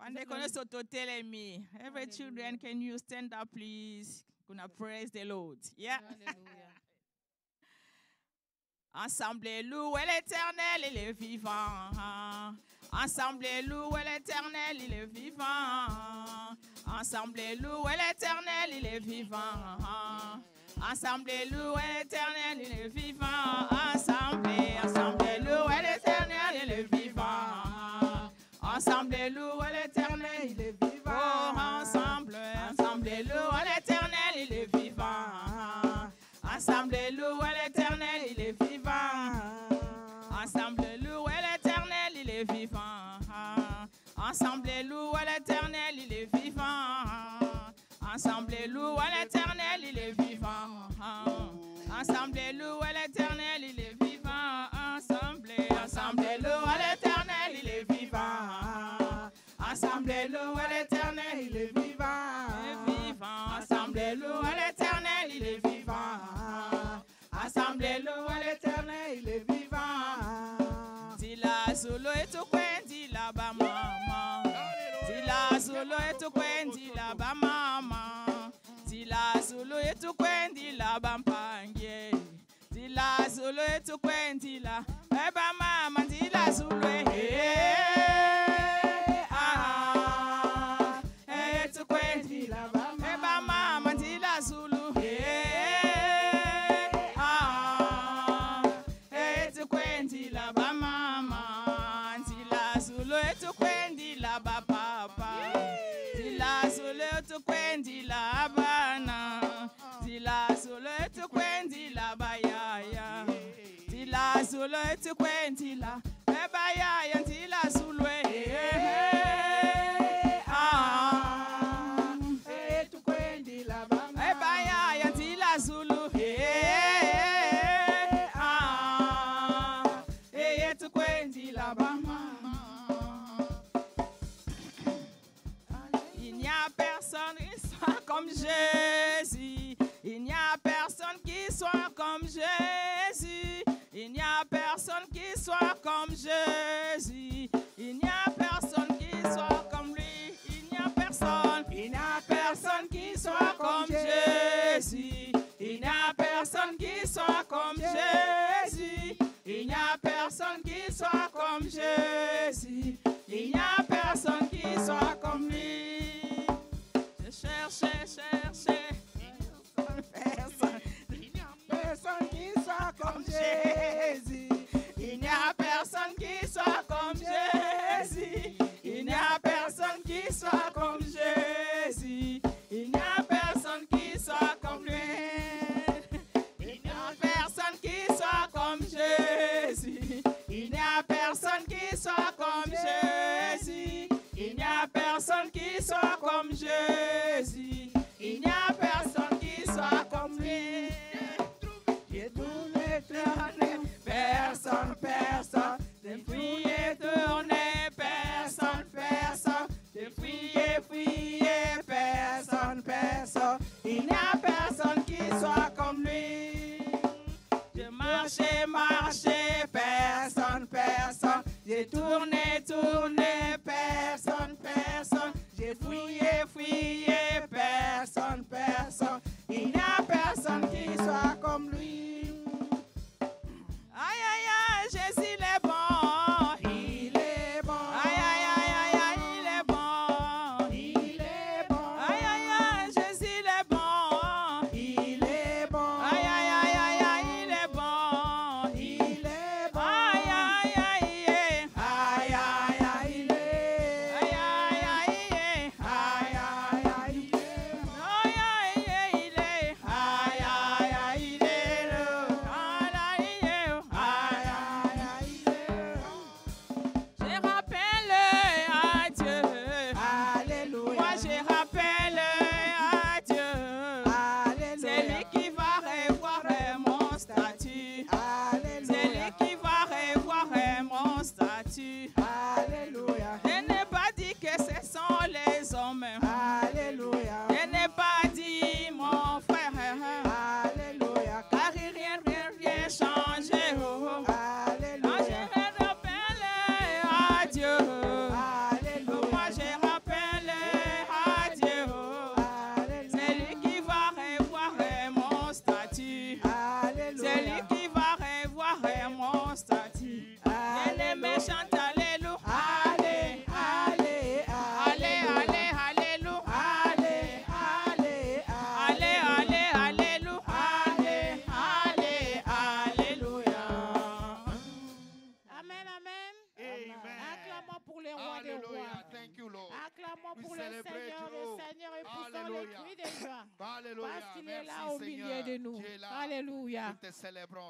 And they're going to tell me, every children, can you stand up, please? Gonna praise the Lord. Yeah. Alléluia. Ensemble, louez l'Éternel, il est vivant. Ensemble, louez l'Éternel, il est vivant. Ensemble, louez l'Éternel, il est vivant. Ensemble, louez l'Éternel, il est vivant. Ensemble, louez l'Éternel, il est vivant. Ensemble, louez l'Éternel, il est vivant. Oh, ensemble, louez l'Éternel, il est vivant. Ensemble, louez l'Éternel, il est vivant. Ensemble, louez l'Éternel, il est vivant. Ensemble, louez l'Éternel, il est vivant. Ensemble, louez l'Éternel, il est vivant. Ensemble, louez l'Éternel, il est vivant. Ensemble, louez l'Éternel, il est vivant. Ensemble, louez l'Éternel, il est vivant. Ensemble, louez l'Éternel, il est vivant. Ensemble, louez l'Éternel, il est vivant. Dila solo et tout coin, dila ba maman. Dila solo et tout coin, dila ba maman. Dila solo et tout coin, dila ba mpangue. Dila solo et tout coin, dila ba maman. Dila solo et tout coin, dila ba maman. Dila solo la bana, dila solo tu kwendi la bayaya, dila solo tu kwendi la bayaya, dila solo tu kwendi la bayaya, dila solo tu kwendi la bama. Il n'y a personne comme Jésus, il n'y a personne qui soit comme Jésus, il n'y a personne qui soit comme Jésus, il n'y a personne qui soit comme lui, il n'y a personne qui soit comme Jésus, il n'y a personne qui soit comme Jésus, il n'y a personne qui soit comme Jésus, il n'y a personne qui soit comme lui. Cherchez, personne qui soit comme Jésus. Il n'y a personne qui soit comme Jésus. Il n'y a personne qui soit comme Jésus. Il n'y a personne qui soit comme lui. Il n'y a personne qui soit comme Jésus. Il n'y a personne qui soit comme Jésus. Il n'y a personne qui soit comme Jésus. Il n'y a personne qui soit comme lui. J'ai tourné, personne, depuis tourné, personne, depuis personne, il n'y a personne qui soit comme lui. J'ai marché, personne, j'ai tourné, personne, j'ai fouillé, personne, il n'y a personne qui soit comme lui. Aïe, aïe, aïe, Jésus il est bon, il est bon. Aïe, aïe, aïe, aïe, aïe, il est bon, il est bon. Aïe, aïe, aïe, Jésus il est bon, il est bon. Aïe, aïe, aïe, aïe, aïe, il est bon, il est bon. Aïe, aïe, aïe, aïe, aïe, aïe, il est. Aïe, aïe, aïe, aïe, aïe, aïe, il est. Aïe, aïe, aïe, il est. Aïe, aïe, aïe, il est. Je rappelle à Dieu. Alléluia. Moi je rappelle à Dieu. Alléluia. C'est lui qui va revoir mon statut. Alléluia. C'est lui qui va revoir mon statut. Alléluia. Je n'ai pas dit que ce sont les hommes. Alléluia. Je n'ai pas dit mon frère. Alléluia. Car rien changé. Alléluia. Je rappelle à Dieu. Alléluia. Moi je rappelle clamons pour le Seigneur est puissant, les cris de joie. Parce qu'il est là au milieu de nous. Alléluia.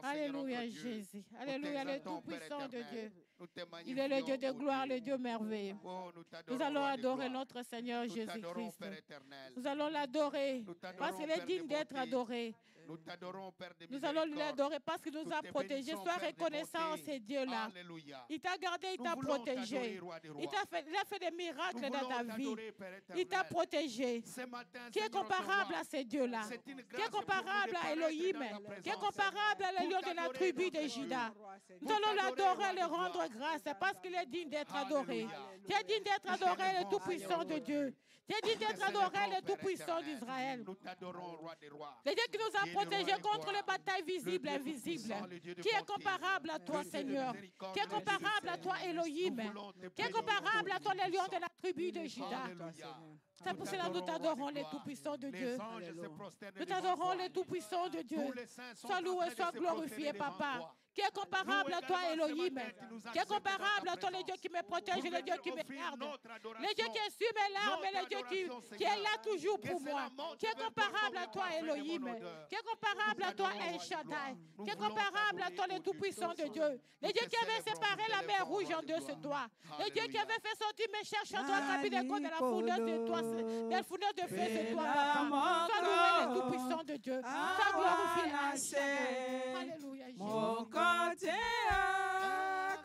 Alléluia, Jésus. Alléluia, le Tout-Puissant de Dieu. Il est le Dieu de gloire, le Dieu merveilleux. Nous allons adorer notre Seigneur Jésus-Christ. Nous allons l'adorer parce qu'il est digne d'être adoré. Nous t'adorons, Père de Nous allons l'adorer parce qu'il nous a protégés. Sois reconnaissant en ces dieux-là. Il t'a gardé, il t'a protégé. Il a fait des miracles dans ta vie. Il t'a protégé. Qui est comparable à ces dieux-là? Qui est comparable à Elohim? Qui est comparable à l'élion de la tribu de Juda? Nous allons l'adorer, le rendre grâce parce qu'il est digne d'être adoré. Tu es digne d'être adoré, le Tout-Puissant de Dieu. Tu es digne d'être adoré, le Tout-Puissant d'Israël. Le Dieu qui nous a protégés contre les batailles visibles et invisibles. Qui est comparable à toi, Seigneur? Qui est comparable à toi, Elohim? Qui est comparable à toi, le lion de la tribu de Juda? C'est pour cela que nous t'adorons, les Tout-Puissants de Dieu. Nous t'adorons, les Tout-Puissants de Dieu. Sois loué, sois glorifié, Papa. Qui est comparable à toi, Elohim? Qui est comparable à toi, le Dieu qui me protège, le Dieu qui me garde? Le Dieu qui est sur mes larmes et le Dieu qui est là toujours pour moi. Qui est comparable à toi, Elohim? Qui est comparable à toi, El Shaddai? Qui est comparable à toi, le Tout-Puissant de Dieu? Le Dieu qui avait séparé la mer rouge en deux, c'est toi. Le Dieu qui avait fait sortir mes cherches en toi, de la fournaise de toi, de la fournaise de feu, c'est toi. Sois loué, le Tout-Puissant de Dieu. Sois glorifié. Alléluia, Jésus.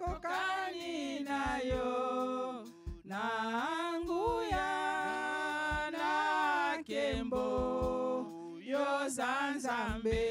Kokaninayo nanguya na kembo yo zanzambe.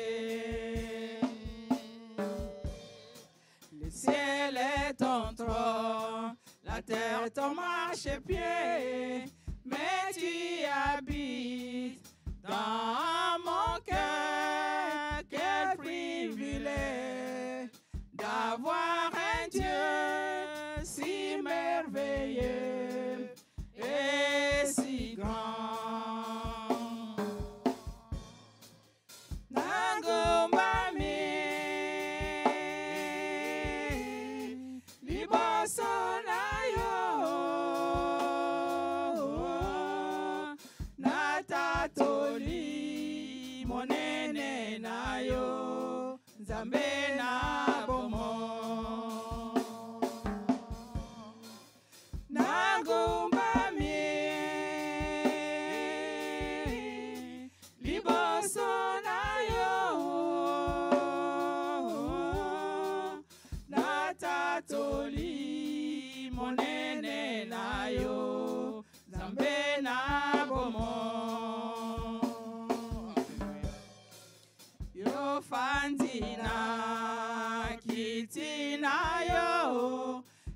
Le ciel est ton trône, la terre ton marchepied, mais tu habites dans mon cœur. Quel privilège d'avoir un Dieu si merveilleux et si grand. Nagumbami liboso na yo natatoli monene na yo Nzambe na bomo. Nagumbami liboso na yo natatoli monene na yo Nzambe na bomo. Yo fandina kitina yo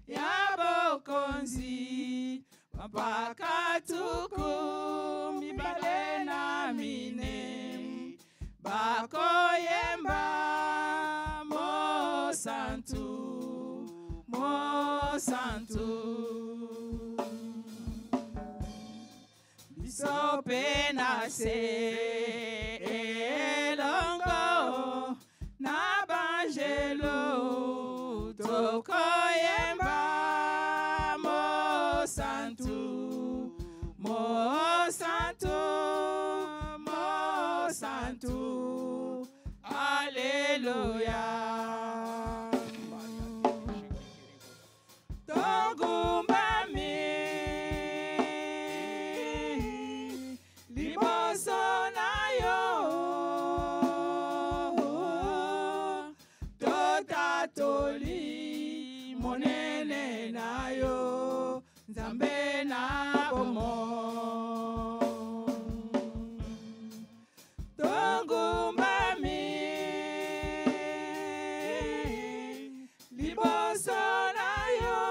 ya bokonzi mpaka tuku mibale na mine bakoyemba mo santu biso pe na se elongo na banjelo tokoyemba mo santu Alléluia. Togumbami liboso na yo totatoli monene na yo Nzambe na bomo. Togumbami liboso na yo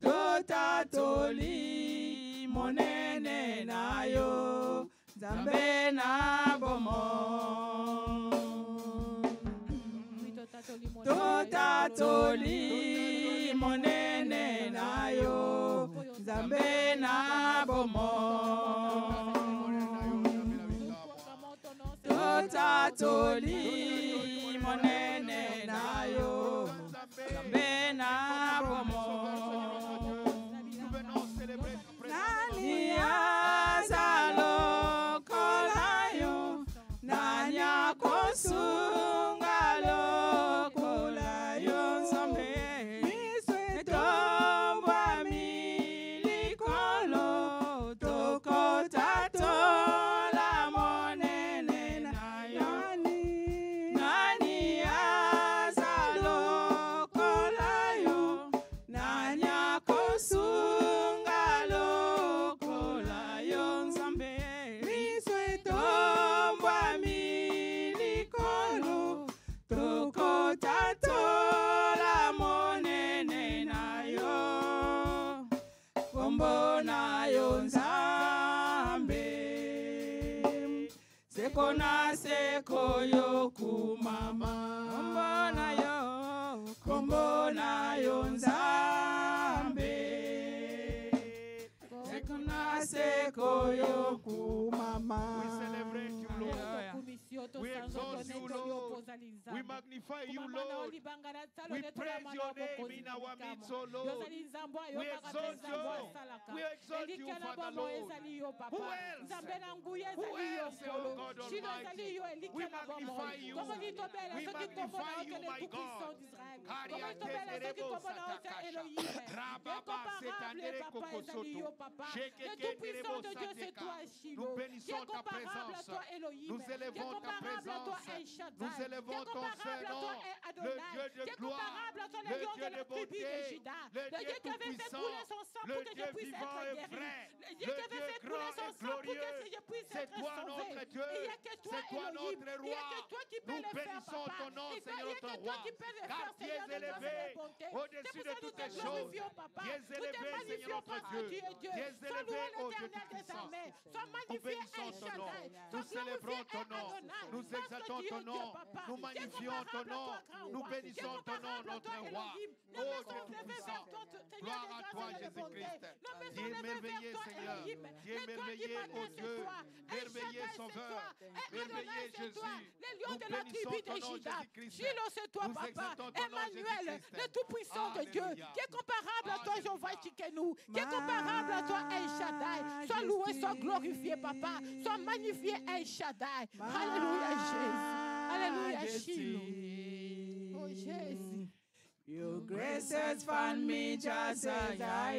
totatoli monene na yo Nzambe na bomo. Totatoli monene na yo Nzambe na bomo. Totatoli monene na yo Nzambe na bomo. Kombona seko yo kumama. Kombona yo. Kombona yo nzambe. Sekona seko yo kumama. We celebrate you, Lord. We exalt you, Lord. We magnify you, Lord. We praise your name in our midst, oh Lord. We exalt you. We exalt you, Father Lord. Who else? Who else, oh God Almighty? We magnify you. We magnify you, my God. Nous bénissons ta présence. Nous élevons ta présence. Nous élevons ton Saint-Nom, le Dieu de gloire, le Dieu de beauté, le Dieu tout-puissant, le Dieu vivant et vrai, le Dieu grand et glorieux. C'est toi notre Dieu, c'est toi notre roi. Nous bénissons ton nom, Seigneur notre roi, car tu es élevé au-dessus de toutes les choses. Tu es élevé, Seigneur notre Dieu. Tu es élevé, ô Dieu tout-puissant. Nous bénissons ton nom, nous célébrons ton nom, nous exaltons ton nom, nous magnifions ton nom, nous bénissons ton nom, notre roi. Ô Dieu tout-puissant, gloire à toi, Jésus-Christ. Tu es merveilleux, Seigneur. Tu es merveilleux, ô Dieu, merveilleux Sauveur, merveilleux Jésus. Nous bénissons ton nom, Jésus-Christ. Nous exaltons ton nom, Jésus-Christ. Le tout-puissant de Dieu, qui est comparable à toi, Jéhovah Tchikenu, qui est comparable à toi, El Shaddai. Sois loué, sois glorifié, Papa. Sois magnifié, El Shaddai. Alléluia, Jésus. Alléluia, Shiloh. Oh, Jésus. Your grace has found me just as I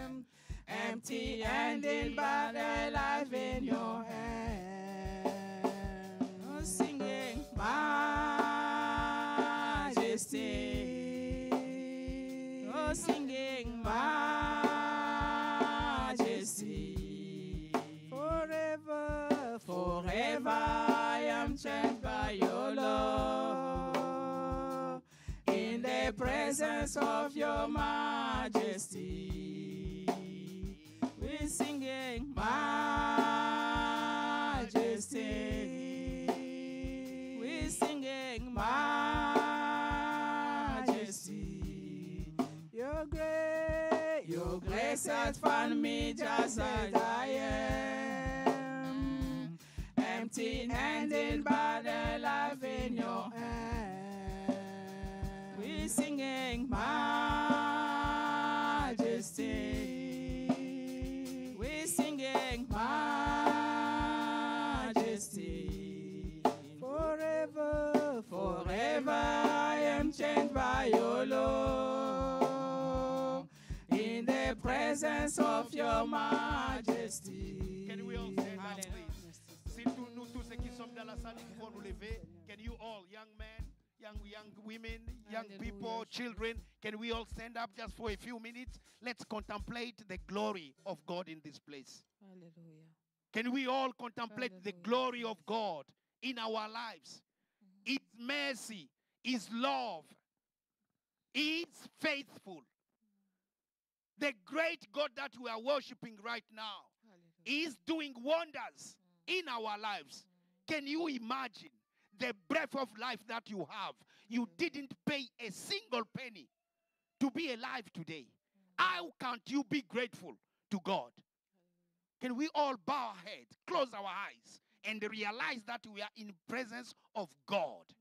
am, empty-handed but alive in your hand. Oh, singing Majesty. Oh, singing Majesty. Forever, forever I am changed by your love. In the presence of your majesty, we're singing Majesty. We're singing Majesty. Your grace has found me just as I am, empty-handed but alive in your hand. We're singing Majesty. We're singing Majesty. Forever, forever I am changed by your love. In the presence of your majesty. Can we all stand up, please? Si nous tous ceux qui sommes dans la salle, nous pouvons nous lever. Can you all, young men, young women, young people, children, can we all stand up just for a few minutes? Let's contemplate the glory of God in this place. Hallelujah. Can we all contemplate the glory of God in our lives? His mercy, His love, He is faithful. The great God that we are worshiping right now is doing wonders in our lives. Can you imagine the breath of life that you have? You didn't pay a single penny to be alive today. How can't you be grateful to God? Can we all bow our head, close our eyes, and realize that we are in presence of God?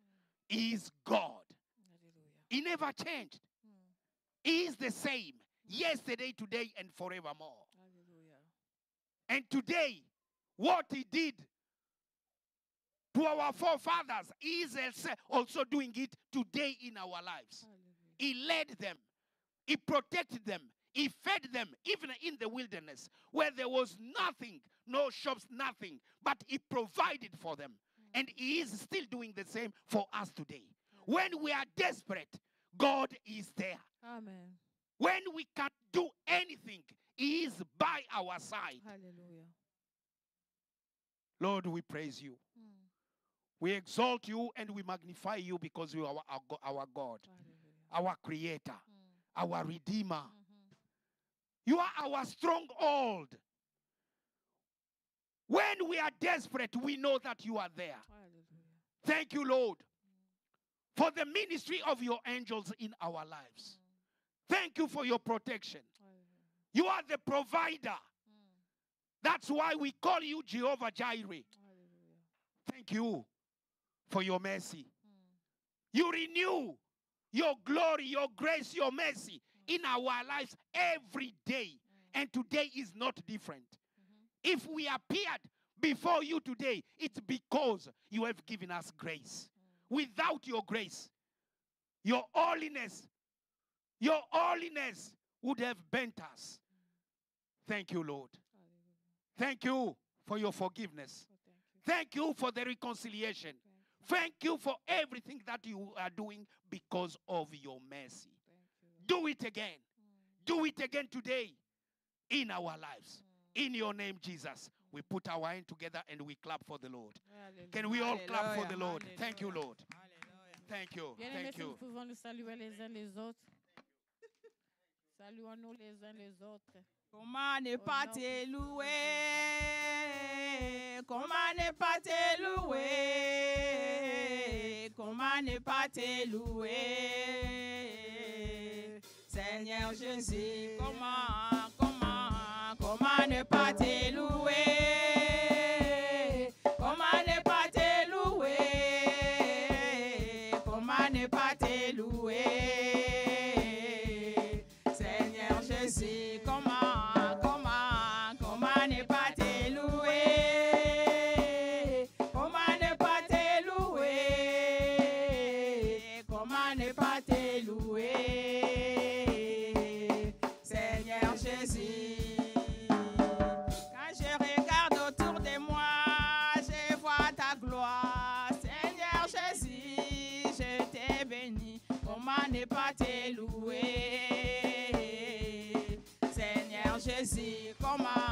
He is God. He never changed. He is the same yesterday, today, and forevermore. And today, what He did to our forefathers, He is also doing it today in our lives. He led them. He protected them. He fed them, even in the wilderness, where there was nothing, no shops, nothing. But He provided for them. And He is still doing the same for us today. When we are desperate, God is there. Amen. When we can't do anything, He is by our side. Hallelujah. Lord, we praise you. We exalt you and we magnify you because you are our God, our Creator, our Redeemer. You are our stronghold. When we are desperate, we know that you are there. Hallelujah. Thank you, Lord, for the ministry of your angels in our lives. Thank you for your protection. Hallelujah. You are the provider. That's why we call you Jehovah Jireh. Hallelujah. Thank you for your mercy. You renew your glory, your grace, your mercy in our lives every day. And today is not different. If we appeared before you today, it's because you have given us grace. Without your grace, your holiness would have bent us. Thank you, Lord. Thank you for your forgiveness. Thank you for the reconciliation. Thank you for everything that you are doing because of your mercy. Do it again. Do it again today in our lives. In your name, Jesus, we put our hand together and we clap for the Lord. Can we all clap for the Lord? Thank you, Lord. Thank you. Bien-aimés, Thank si nous you. pouvons nous saluer les uns les autres. Saluons-nous les uns les autres. Comment ne pas te louer? Comment ne pas te louer? Comment ne pas te louer? Seigneur Jésus, comment ne pas te louer? Comment ne pas te louer? Comment ne pas te louer? Seigneur Jésus, comment ne pas te louer? Comment ne pas te louer? Comment ne pas te louer? Seigneur Jésus. Quand je regarde autour de moi, je vois ta gloire. Seigneur Jésus, je t'ai béni. Comment ne pas te louer? Seigneur Jésus, comment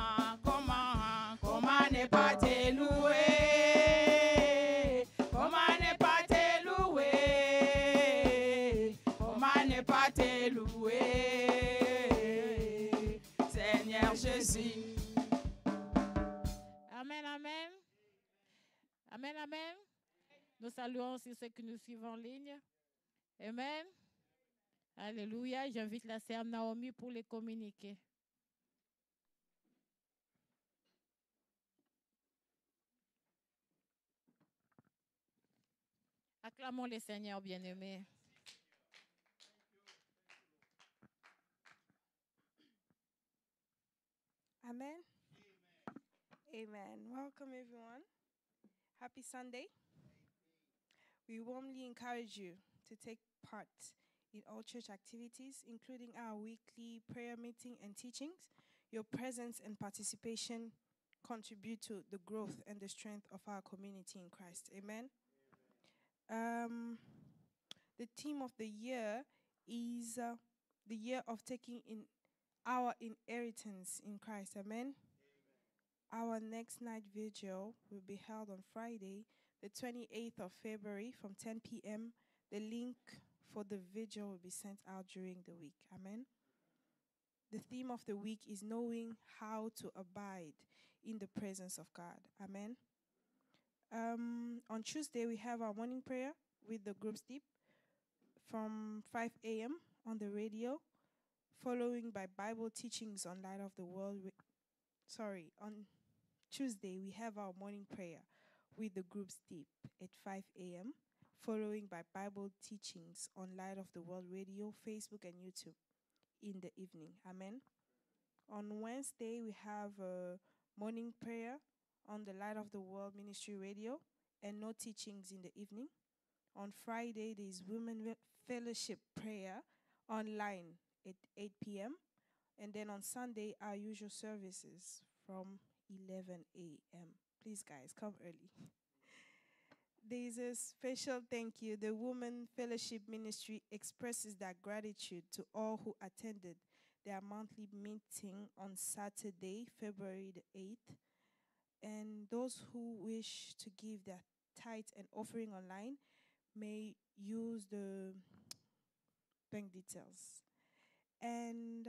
ne pas te louer? Comment ne pas te louer? Comment ne pas te louer? Seigneur Jésus. Amen, amen. Amen, amen. Nous saluons aussi ceux qui nous suivent en ligne. Amen. Alléluia. J'invite la sœur Naomi pour les communiquer. Acclamons le Seigneur bien-aimé. Amen. Amen. Welcome, everyone. Happy Sunday. We warmly encourage you to take part in all church activities, including our weekly prayer meeting and teachings. Your presence and participation contribute to the growth and the strength of our community in Christ. Amen. The theme of the year is the year of taking in our inheritance in Christ. Amen. Our next night vigil will be held on Friday, the 28th of February from 10 p.m. The link for the vigil will be sent out during the week. Amen. The theme of the week is knowing how to abide in the presence of God. Amen. On Tuesday, we have our morning prayer with the group sleep from 5 a.m. on the radio, following by Bible teachings on Light of the World. On Tuesday, we have our morning prayer with the group sleep at 5 a.m., following by Bible teachings on Light of the World Radio, Facebook, and YouTube in the evening. Amen. On Wednesday, we have a morning prayer on the Light of the World Ministry Radio and no teachings in the evening. On Friday, there is Women Fellowship Prayer online at 8 p.m. And then on Sunday, our usual services from 11 a.m. Please, guys, come early. There is a special thank you. The Women Fellowship Ministry expresses their gratitude to all who attended their monthly meeting on Saturday, February the 8th. And those who wish to give their tithe and offering online may use the bank details. And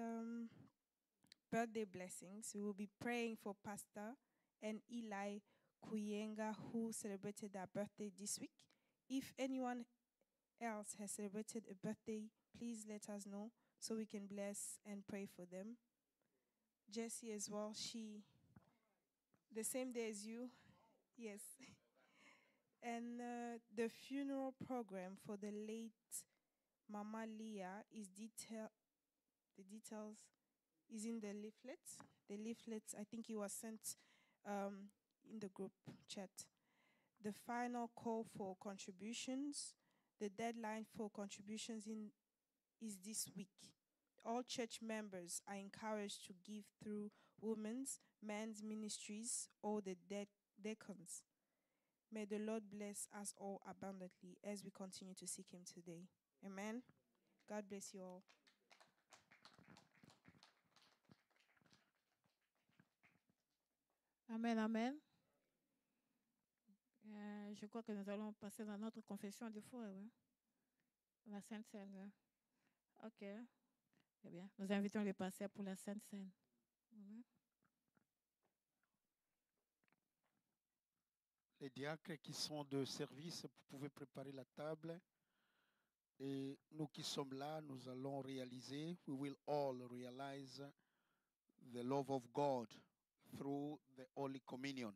birthday blessings. We will be praying for Pastor and Eli Kuyenga, who celebrated their birthday this week. If anyone else has celebrated a birthday, please let us know so we can bless and pray for them. Jessie as well, she, the same day as you, yes. And the funeral program for the late Mama Leah is the details is in the leaflets. The leaflets, I think it was sent in the group chat. The final call for contributions, the deadline for contributions is this week. All church members are encouraged to give through women's, men's ministries, or the deacons. May the Lord bless us all abundantly as we continue to seek Him today. Amen. God bless you all. Amen, amen. Je crois que nous allons passer dans notre confession de foi, ouais. La Sainte Seine. Ouais. OK. Eh bien, nous invitons les pasteurs pour la Sainte Seine. Amen. Les diacres qui sont de service, vous pouvez préparer la table. Et nous qui sommes là, nous allons réaliser, we will all realize the love of God through the Holy Communion.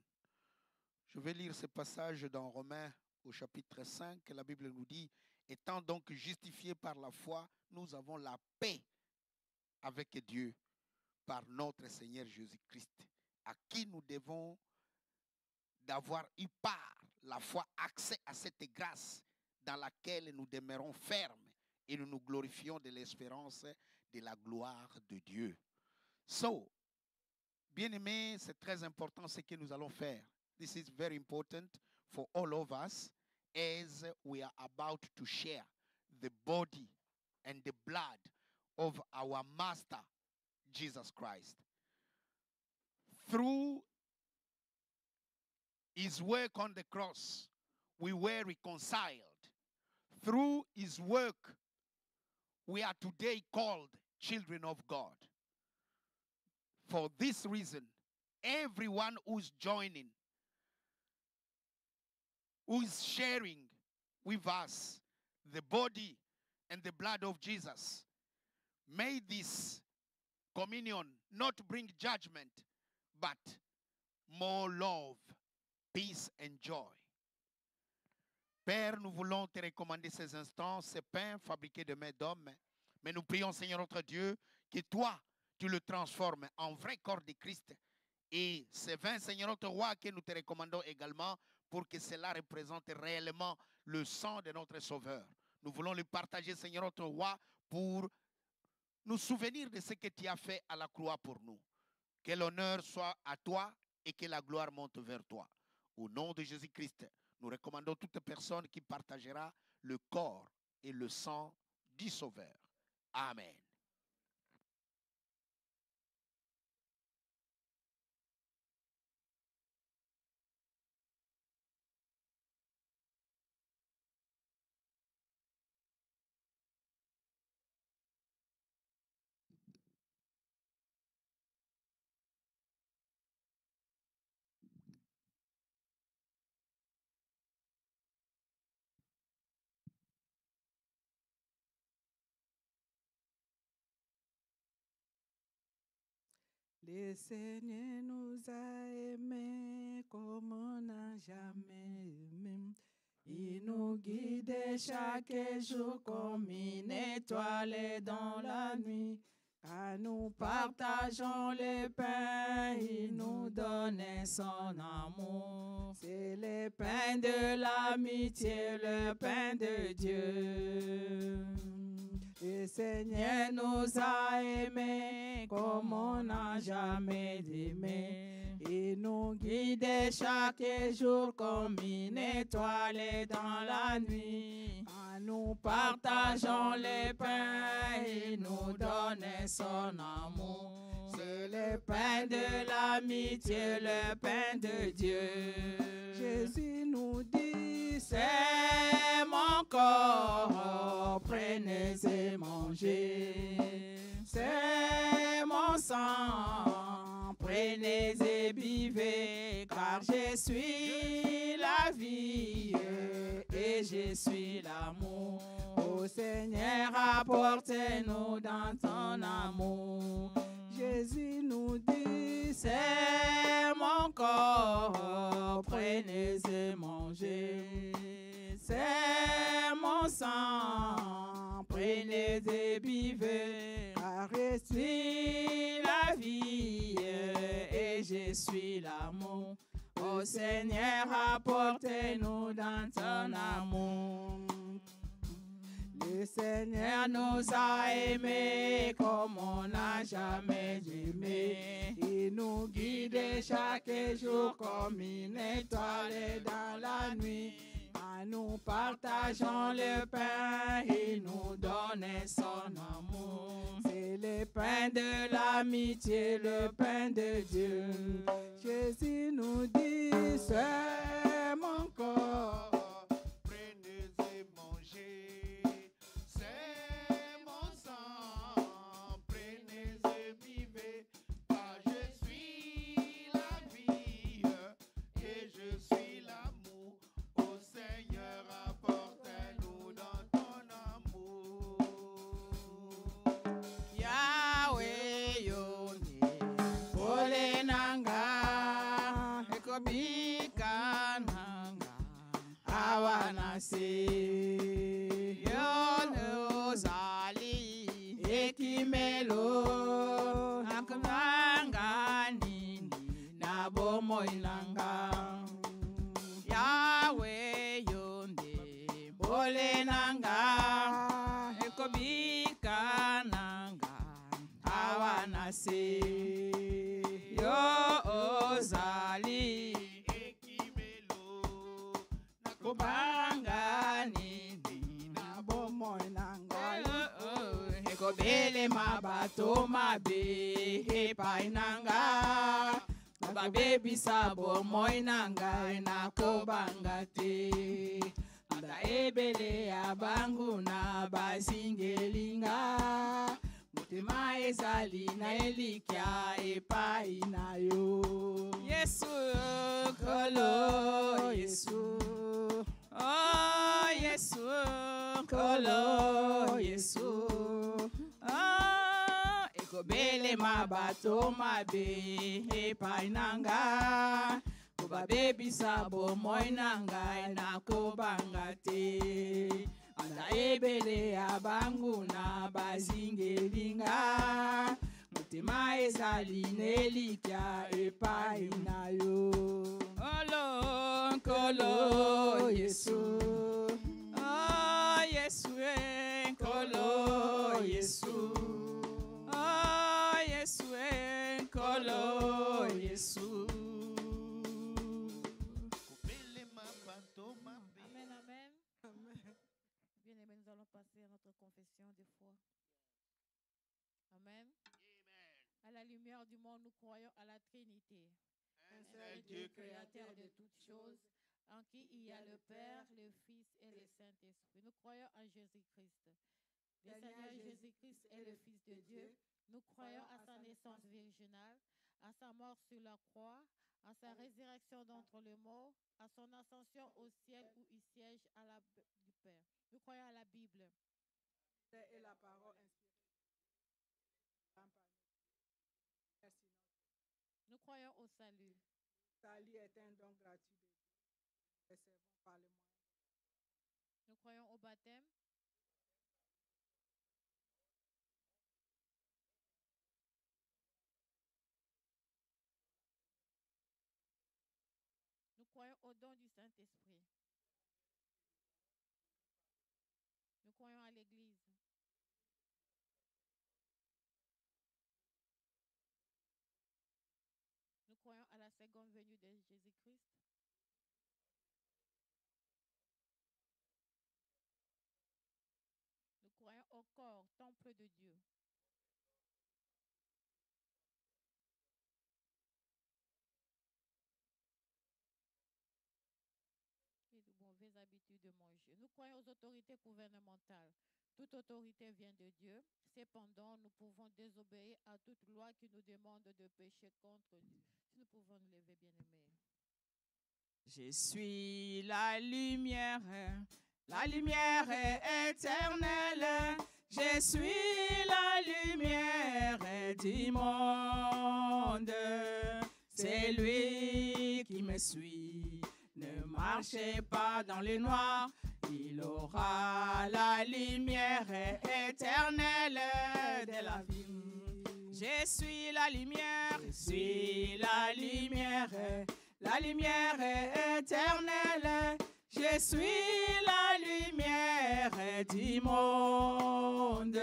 Je vais lire ce passage dans Romains au chapitre 5. La Bible nous dit, étant donc justifiés par la foi, nous avons la paix avec Dieu par notre Seigneur Jésus-Christ, à qui nous devons d'avoir eu par la foi accès à cette grâce dans laquelle nous demeurons fermes et nous nous glorifions de l'espérance de la gloire de Dieu. So, bien-aimés, c'est très important ce que nous allons faire. This is very important for all of us as we are about to share the body and the blood of our Master, Jesus Christ. Through His work on the cross, we were reconciled. Through His work, we are today called children of God. For this reason, everyone who's joining, who is sharing with us the body and the blood of Jesus, may this communion not bring judgment, but more love, peace and joy. Père, nous voulons te recommander ces instants, ces pains fabriqués de mains d'hommes, mais nous prions, Seigneur notre Dieu, que toi, tu le transformes en vrai corps de Christ. Et ces vins, Seigneur notre roi, que nous te recommandons également pour que cela représente réellement le sang de notre Sauveur. Nous voulons le partager, Seigneur notre roi, pour nous souvenir de ce que tu as fait à la croix pour nous. Que l'honneur soit à toi et que la gloire monte vers toi. Au nom de Jésus-Christ, nous recommandons toute personne qui partagera le corps et le sang du Sauveur. Amen. Le Seigneur nous a aimés comme on n'a jamais aimé. Il nous guide chaque jour comme une étoile dans la nuit. Quand nous partageons le pain, il nous donne son amour. C'est le pain de l'amitié, le pain de Dieu. Le Seigneur nous a aimés comme on n'a jamais aimé. Il nous guide chaque jour comme une étoile dans la nuit. Quand nous partageons le pain, il nous donne son amour. C'est le pain de l'amitié, le pain de Dieu. Jésus nous dit, c'est mon corps, prenez et mangez. C'est mon sang, prenez et débivez, car je suis la vie et je suis l'amour. Ô Seigneur, apportez-nous dans ton amour. Jésus nous dit, C'est mon corps, prenez et mangez. C'est mon sang, prenez et buvez. car je Je suis la vie et je suis l'amour. Ô Seigneur, apportez-nous dans ton amour. le Seigneur Seigneur nous a aimés comme on n'a jamais aimé. il nous Guide chaque jour comme une étoile dans la nuit. Nous partageons le pain, il nous donne son amour. c'est le Pain de l'amitié, le pain de Dieu. Jésus nous dit, c'est mon corps. Prenez et mangez, c'est mon sang. Prenez et vivez, car je suis la vie et je suis l'amour. Ô Seigneur, apportez-nous dans ton amour. Yahweh yoni, ole nanga, ekobika nanga, awanase. Yono zali, ekimelo, akamanga nini, nabomo inanga. Yahweh yonde, ole nanga, ekobika nanga, awanase. Yo ozali, Ekimelo, kubanga nini, Nabomo nanga, ekobele mabato mabe, epai nanga. Babebisa bomoi nanga nakobanga te. Ada ebele abangu na bazingelinga. Motema ezali na elikya epai na yo. Yesu kolo Yesu. Oh Yesu kolo Yesu. Oh ekobele mabato mabe epai nanga. Kobabebisa bomoi nanga nakobanga te. Ada ebele abangu na bazingelinga. Motema ezali nelikya epai na yo. Olo kolo Yesu. Oh Yesu kolo Yesu. Oh Yesu kolo Yesu. Kopele mabato mabe. Amen, amen. Bien-aimés, nous allons passer à notre confession de foi. Amen. À la lumière du monde, nous croyons à la Trinité. Un seul Dieu créateur de toutes choses, en qui il y a le Père, le Fils et le Saint-Esprit. Nous croyons en Jésus-Christ. Le Seigneur Jésus-Christ est le Fils de Dieu. Nous croyons à sa naissance virginale, à sa mort sur la croix, à sa résurrection d'entre les morts, à son ascension au ciel où il siège à la du Père. Nous croyons à la Bible. et la parole inspirée. Merci. Nous croyons au salut. Salut est un don gratuit de Dieu. Nous recevons par le moyen. Nous croyons au baptême. Nous croyons au don du Saint-Esprit. Nous croyons à l'Église. Nous croyons à la seconde venue de Jésus-Christ. Nous croyons au corps, temple de Dieu. Et de mauvaises habitudes de manger. Nous croyons aux autorités gouvernementales. Toute Toute autorité vient de Dieu. Cependant, nous pouvons désobéir à toute loi qui nous demande de pécher contre Dieu. Si nous pouvons nous lever, bien-aimés. Je suis la lumière est éternelle. Je suis la lumière du monde. C'est lui qui me suit. Ne marchez pas dans le noir. Il aura la lumière éternelle de la vie. Je suis la lumière, je suis la lumière. La lumière est éternelle, je suis la lumière du monde.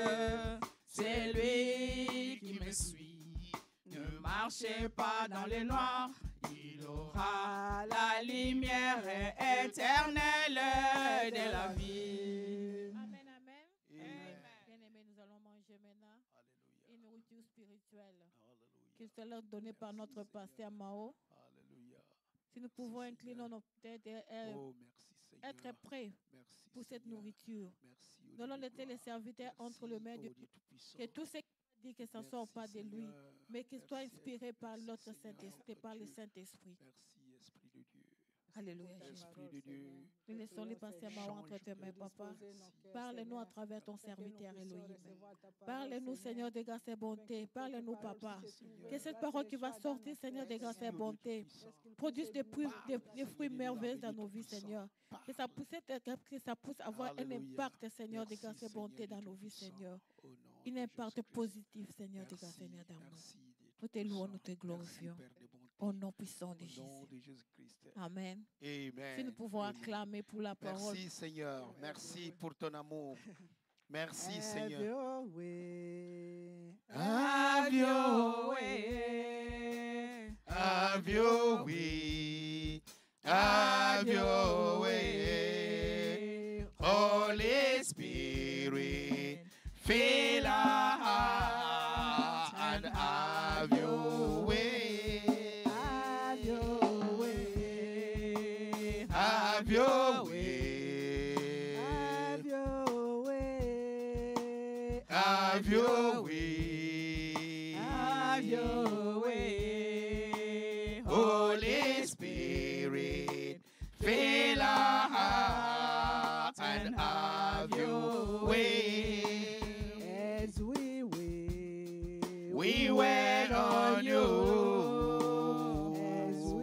C'est lui qui me suit. Ne marchez pas dans le noir, il aura la lumière éternelle de la vie. Amen, amen. Amen. Bien-aimés, nous allons manger maintenant Alléluia. une nourriture spirituelle Alléluia. qui sera donnée par notre pasteur Mao. Alléluia. Si nous pouvons incliner nos têtes et Oh, merci Seigneur. être prêts Merci pour cette Seigneur. nourriture. Merci. Nous allons laisser les serviteurs entre les mains de Dieu. Que tout ce qu'il dit que ça ne sort pas de lui, mais qu'il soit inspiré par l'autre Saint-Esprit, par le Saint-Esprit. Merci, Esprit de Dieu. Alléluia, Jésus. Esprit de Dieu. Nous laissons les passer Mao entre tes mains, papa. Parle-nous à travers ton serviteur Elohim. Parle-nous, Seigneur de grâce et bonté. Parle-nous, papa. Que cette parole qui va sortir, Seigneur de grâce et bonté, produise des fruits merveilleux dans nos vies, Seigneur. Que ça puisse avoir un impact, Seigneur de grâce et bonté dans nos vies, Seigneur. Un impact positif, Seigneur de grâce et d'amour. Nous te louons, nous te glorifions. Au nom puissant de Jésus. Amen. Amen. Si nous pouvons acclamer pour la parole. Merci Seigneur. Merci pour ton amour. Merci Seigneur. Your way. Have your way. Have your way. Have your way. Holy Spirit, fill our heart and have your way. Have your way. Have your way. Have your way. Have your way. Have your way. Holy Spirit, fill our hearts and have your way. As we wait. We wait on you. As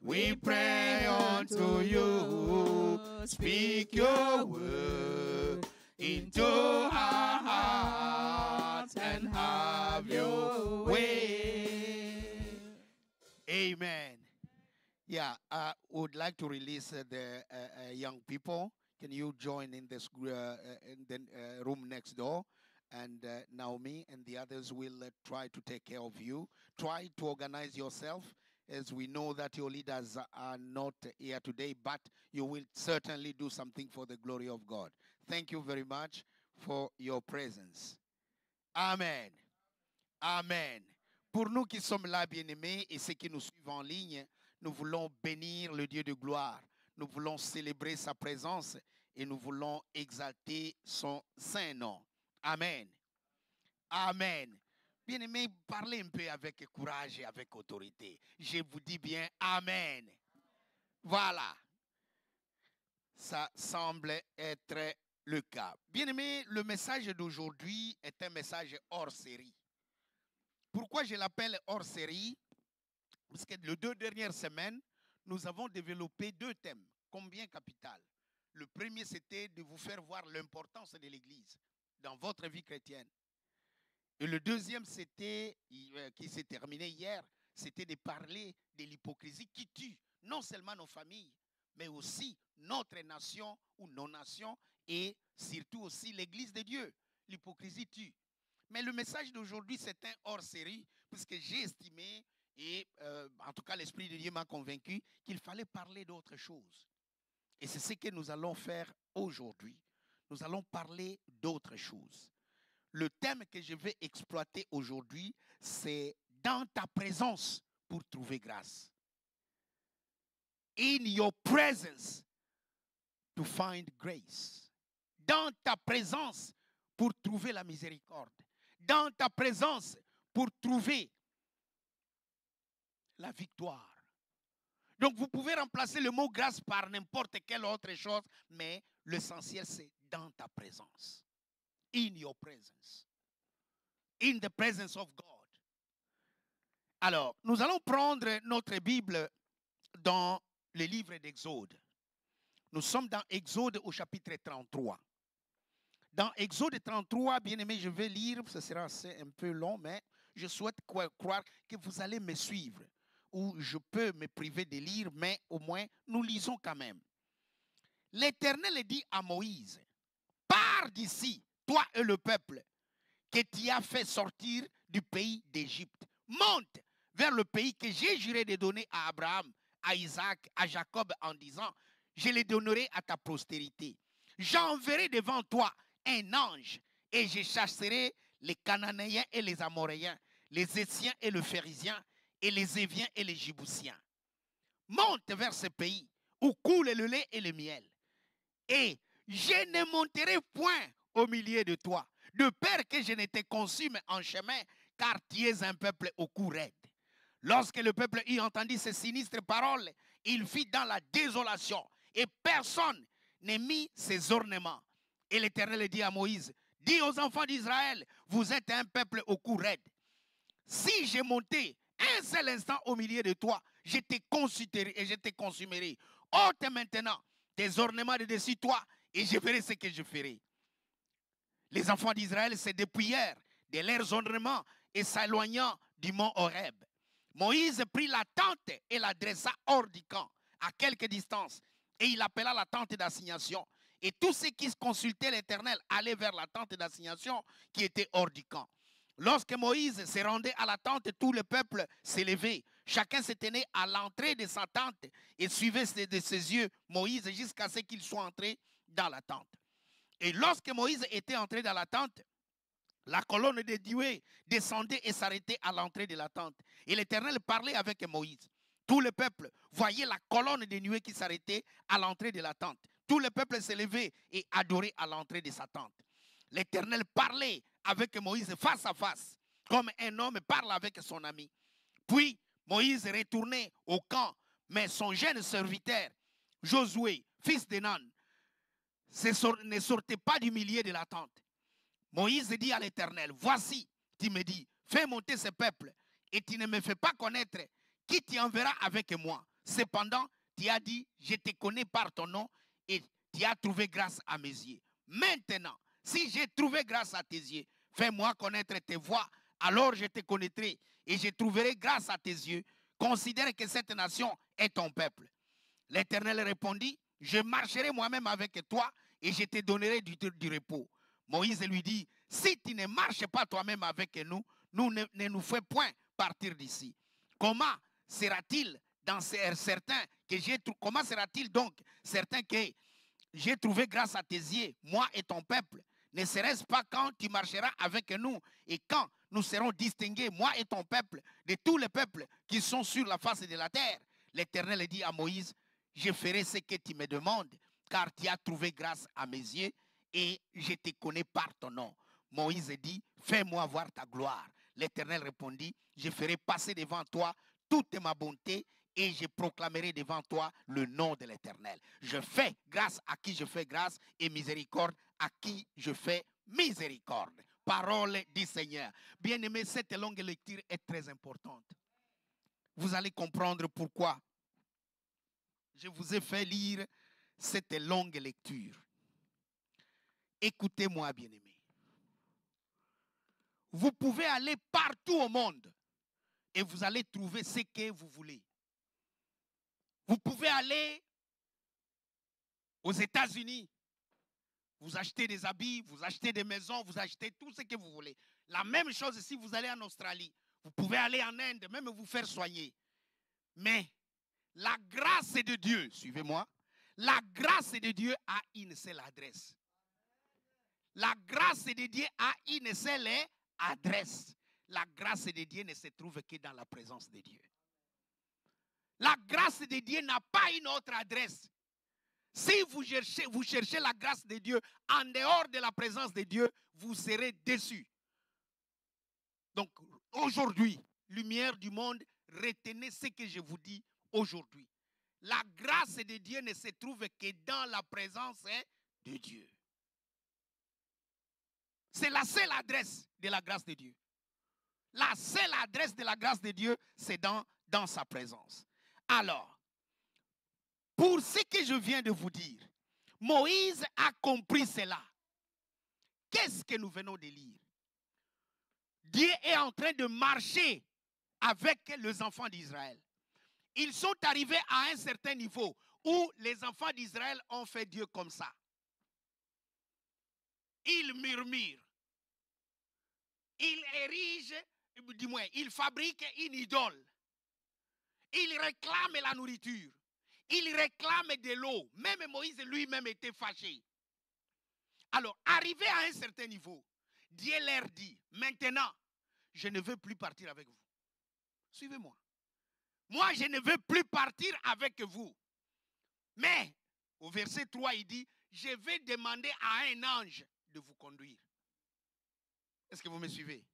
We pray unto you. Speak your word into our hearts and have your way. Amen. Yeah, I would like to release the young people. Can you join in this in the room next door? And Naomi and the others will try to take care of you. Try to organize yourself, as we know that your leaders are not here today, but you will certainly do something for the glory of God. Thank you very much for your presence. Amen. Amen. Pour nous qui sommes là, bien-aimés, et ceux qui nous suivent en ligne, nous voulons bénir le Dieu de gloire. Nous voulons célébrer sa présence et nous voulons exalter son saint nom. Amen. Amen. Bien-aimés, parlez un peu avec courage et avec autorité. Je vous dis bien Amen. Voilà. Ça semble être le cas. Bien-aimés, le message d'aujourd'hui est un message hors série. Pourquoi je l'appelle hors série? Parce que les 2 dernières semaines, nous avons développé 2 thèmes, combien capital. Le premier, c'était de vous faire voir l'importance de l'Église dans votre vie chrétienne. Et le deuxième, c'était, qui s'est terminé hier, c'était de parler de l'hypocrisie qui tue non seulement nos familles, mais aussi notre nation ou nos nations et surtout aussi l'Église de Dieu. L'hypocrisie tue. Mais le message d'aujourd'hui, c'est un hors-série, puisque j'ai estimé, et en tout cas l'Esprit de Dieu m'a convaincu, qu'il fallait parler d'autre chose. Et c'est ce que nous allons faire aujourd'hui. Nous allons parler d'autre chose. Le thème que je vais exploiter aujourd'hui, c'est « Dans ta présence pour trouver grâce ». In your presence to find grace. Dans dans ta présence pour trouver la miséricorde, dans ta présence pour trouver la victoire. Donc vous pouvez remplacer le mot grâce par n'importe quelle autre chose, mais l'essentiel c'est dans ta présence. In your presence. In the presence of God. Alors, nous allons prendre notre Bible dans le livre d'Exode. Nous sommes dans Exode au chapitre 33. Dans Exode 33, bien aimé, je vais lire, ce sera un peu long, mais je souhaite croire que vous allez me suivre. Ou je peux me priver de lire, mais au moins, nous lisons quand même. L'Éternel dit à Moïse, pars d'ici, toi et le peuple, que tu as fait sortir du pays d'Égypte. Monte vers le pays que j'ai juré de donner à Abraham, à Isaac, à Jacob, en disant, je les donnerai à ta postérité. J'enverrai devant toi un ange, et je chasserai les Cananéens et les Amoréens, les Hétiens et les Phérésiens, et les Éviens et les Jébusiens. Monte vers ce pays où coule le lait et le miel. Et je ne monterai point au milieu de toi, de peur que je ne te consume en chemin, car tu es un peuple au cou raide. Lorsque le peuple eut entendu ces sinistres paroles, il fit dans la désolation, et personne ne mit ses ornements. Et l'Éternel dit à Moïse, dis aux enfants d'Israël, vous êtes un peuple au cou raide. Si j'ai monté un seul instant au milieu de toi, je te consulterai et je te consumerai. Ôte maintenant tes ornements de dessus toi, et je verrai ce que je ferai. Les enfants d'Israël se dépouillèrent de leurs ornements et s'éloignant du mont Horeb. Moïse prit la tente et la dressa hors du camp, à quelque distance, et il appela la tente d'assignation. Et tous ceux qui consultaient l'Éternel allaient vers la tente d'assignation qui était hors du camp. Lorsque Moïse se rendait à la tente, tout le peuple s'élevait. Chacun se tenait à l'entrée de sa tente et suivait de ses yeux Moïse jusqu'à ce qu'il soit entré dans la tente. Et lorsque Moïse était entré dans la tente, la colonne de Dieu descendait et s'arrêtait à l'entrée de la tente. Et l'Éternel parlait avec Moïse. Tout le peuple voyait la colonne de nuée qui s'arrêtait à l'entrée de la tente. Tout le peuple s'élevait et adorait à l'entrée de sa tente. L'Éternel parlait avec Moïse face à face, comme un homme parle avec son ami. Puis Moïse retournait au camp, mais son jeune serviteur, Josué, fils de Nun, ne sortait pas du milieu de la tente. Moïse dit à l'Éternel, voici, tu me dis, fais monter ce peuple, et tu ne me fais pas connaître qui tu enverras avec moi. Cependant, tu as dit, je te connais par ton nom, et tu as trouvé grâce à mes yeux. Maintenant, si j'ai trouvé grâce à tes yeux, fais-moi connaître tes voies, alors je te connaîtrai, et je trouverai grâce à tes yeux. Considère que cette nation est ton peuple. L'Éternel répondit, je marcherai moi-même avec toi, et je te donnerai du repos. Moïse lui dit, si tu ne marches pas toi-même avec nous, ne nous fais point partir d'ici. Comment sera-t-il donc certain que j'ai trouvé grâce à tes yeux, moi et ton peuple? Ne serait-ce pas quand tu marcheras avec nous et quand nous serons distingués, moi et ton peuple, de tous les peuples qui sont sur la face de la terre? L'Éternel dit à Moïse, je ferai ce que tu me demandes, car tu as trouvé grâce à mes yeux et je te connais par ton nom. Moïse dit, fais-moi voir ta gloire. L'Éternel répondit, je ferai passer devant toi toute ma bonté et je proclamerai devant toi le nom de l'Éternel. Je fais grâce à qui je fais grâce et miséricorde à qui je fais miséricorde. Parole du Seigneur. Bien-aimés, cette longue lecture est très importante. Vous allez comprendre pourquoi je vous ai fait lire cette longue lecture. Écoutez-moi, bien-aimés. Vous pouvez aller partout au monde et vous allez trouver ce que vous voulez. Vous pouvez aller aux États-Unis, vous achetez des habits, vous achetez des maisons, vous achetez tout ce que vous voulez. La même chose si vous allez en Australie. Vous pouvez aller en Inde, même vous faire soigner. Mais la grâce de Dieu, suivez-moi, la grâce de Dieu a une seule adresse. La grâce de Dieu a une seule adresse. La grâce de Dieu ne se trouve que dans la présence de Dieu. La grâce de Dieu n'a pas une autre adresse. Si vous cherchez la grâce de Dieu en dehors de la présence de Dieu, vous serez déçus. Donc, aujourd'hui, lumière du monde, retenez ce que je vous dis aujourd'hui. La grâce de Dieu ne se trouve que dans la présence de Dieu. C'est la seule adresse de la grâce de Dieu. La seule adresse de la grâce de Dieu, c'est dans sa présence. Alors, pour ce que je viens de vous dire, Moïse a compris cela. Qu'est-ce que nous venons de lire? Dieu est en train de marcher avec les enfants d'Israël. Ils sont arrivés à un certain niveau où les enfants d'Israël ont fait Dieu comme ça. Ils murmurent. Ils érigent, du moins, ils fabriquent une idole. Ils réclament la nourriture. Ils réclament de l'eau. Même Moïse lui-même était fâché. Alors, arrivé à un certain niveau, Dieu leur dit, maintenant, je ne veux plus partir avec vous. Suivez-moi. Moi, je ne veux plus partir avec vous. Mais, au verset 3, il dit, je vais demander à un ange de vous conduire. Est-ce que vous me suivez?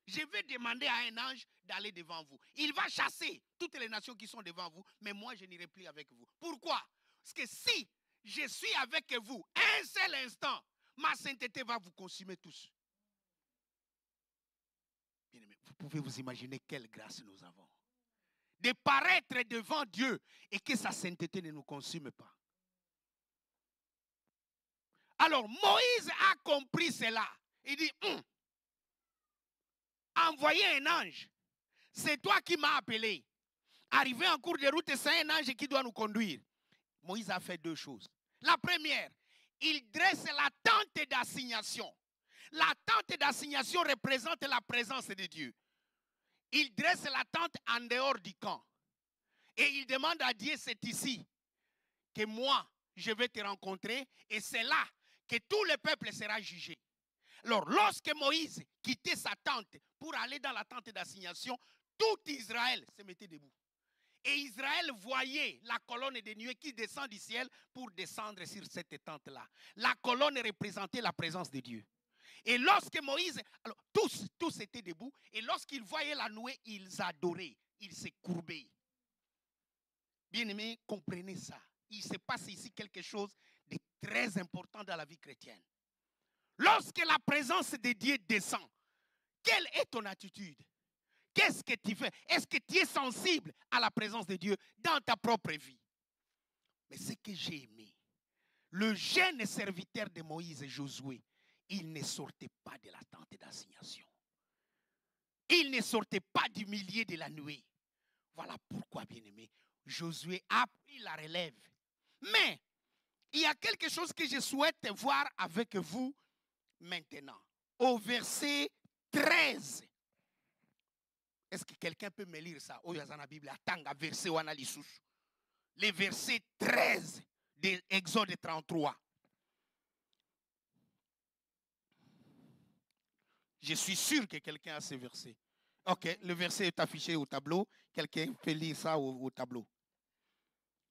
Je vais demander à un ange d'aller devant vous. Il va chasser toutes les nations qui sont devant vous, mais moi, je n'irai plus avec vous. Pourquoi? Parce que si je suis avec vous un seul instant, ma sainteté va vous consumer tous. Bien-aimés, vous pouvez vous imaginer quelle grâce nous avons. De paraître devant Dieu et que sa sainteté ne nous consume pas. Alors, Moïse a compris cela. Il dit, envoyez un ange. C'est toi qui m'as appelé. Arrivé en cours de route, c'est un ange qui doit nous conduire. Moïse a fait deux choses. La première, il dresse la tente d'assignation. La tente d'assignation représente la présence de Dieu. Il dresse la tente en dehors du camp. Et il demande à Dieu, c'est ici que moi, je vais te rencontrer. Et c'est là que tout le peuple sera jugé. Alors, lorsque Moïse quittait sa tente pour aller dans la tente d'assignation, tout Israël se mettait debout. Et Israël voyait la colonne de nuée qui descend du ciel pour descendre sur cette tente-là. La colonne représentait la présence de Dieu. Et lorsque Moïse, alors tous étaient debout, et lorsqu'ils voyaient la nuée, ils adoraient, ils se courbaient. Bien-aimés, comprenez ça. Il se passe ici quelque chose de très important dans la vie chrétienne. Lorsque la présence de Dieu descend, quelle est ton attitude? Qu'est-ce que tu fais? Est-ce que tu es sensible à la présence de Dieu dans ta propre vie? Mais ce que j'ai aimé, le jeune serviteur de Moïse, Josué, il ne sortait pas de la tente d'assignation. Il ne sortait pas du milieu de la nuée. Voilà pourquoi, bien-aimé, Josué a pris la relève. Mais, il y a quelque chose que je souhaite voir avec vous maintenant. Au verset 13. Est-ce que quelqu'un peut me lire ça? Le verset 13 de Exode 33. Je suis sûr que quelqu'un a ce verset. Ok, le verset est affiché au tableau. Quelqu'un peut lire ça au tableau.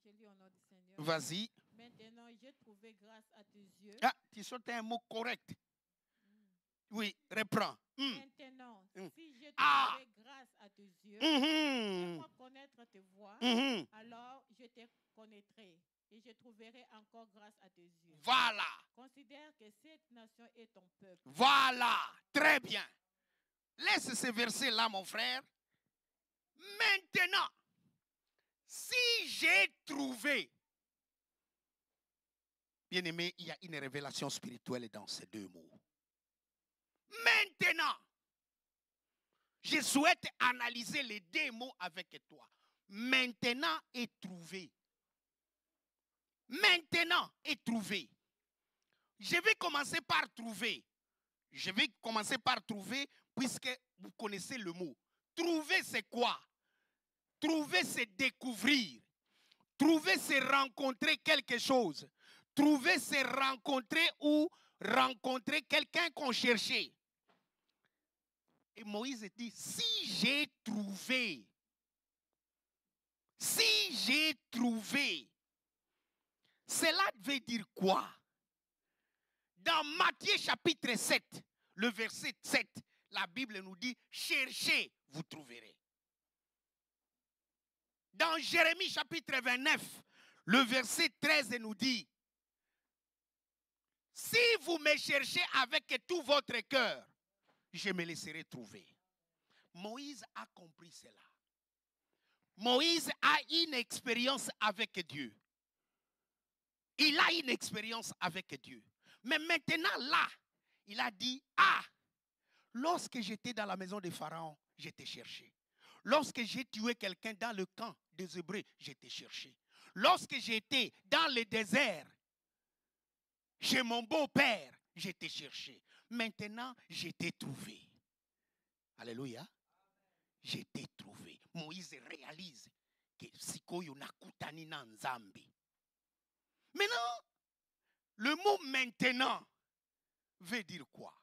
Je lis au nom du Seigneur. Vas-y. Maintenant, j'ai trouvé grâce à tes yeux. Ah, tu sortais un mot correct. Oui, reprends. Maintenant, si j'ai trouvé grâce à tes yeux, fais-moi connaître tes voies, alors je te connaîtrai et je trouverai encore grâce à tes yeux. Voilà. Considère que cette nation est ton peuple. Voilà, très bien. Laisse ce verset-là, mon frère. Maintenant, si j'ai trouvé, bien-aimé, il y a une révélation spirituelle dans ces deux mots. Maintenant, je souhaite analyser les deux mots avec toi. Maintenant et trouver. Maintenant et trouver. Je vais commencer par trouver. Je vais commencer par trouver puisque vous connaissez le mot. Trouver, c'est quoi? Trouver, c'est découvrir. Trouver, c'est rencontrer quelque chose. Trouver, c'est rencontrer ou rencontrer quelqu'un qu'on cherchait. Et Moïse dit, si j'ai trouvé, Cela veut dire quoi? Dans Matthieu chapitre 7, le verset 7, la Bible nous dit, cherchez, vous trouverez. Dans Jérémie chapitre 29, le verset 13 nous dit, si vous me cherchez avec tout votre cœur, je me laisserai trouver. Moïse a compris cela. Moïse a une expérience avec Dieu. Il a une expérience avec Dieu. Mais maintenant là, il a dit, ah, lorsque j'étais dans la maison de Pharaon, je t'ai cherché. Lorsque j'ai tué quelqu'un dans le camp des Hébreux, je t'ai cherché. Lorsque j'étais dans le désert, chez mon beau-père, je t'ai cherché. Maintenant, je t'ai trouvé. Alléluia. Je t'ai trouvé. Moïse réalise que sikoyo nakutani na nzambe. Maintenant, le mot maintenant veut dire quoi?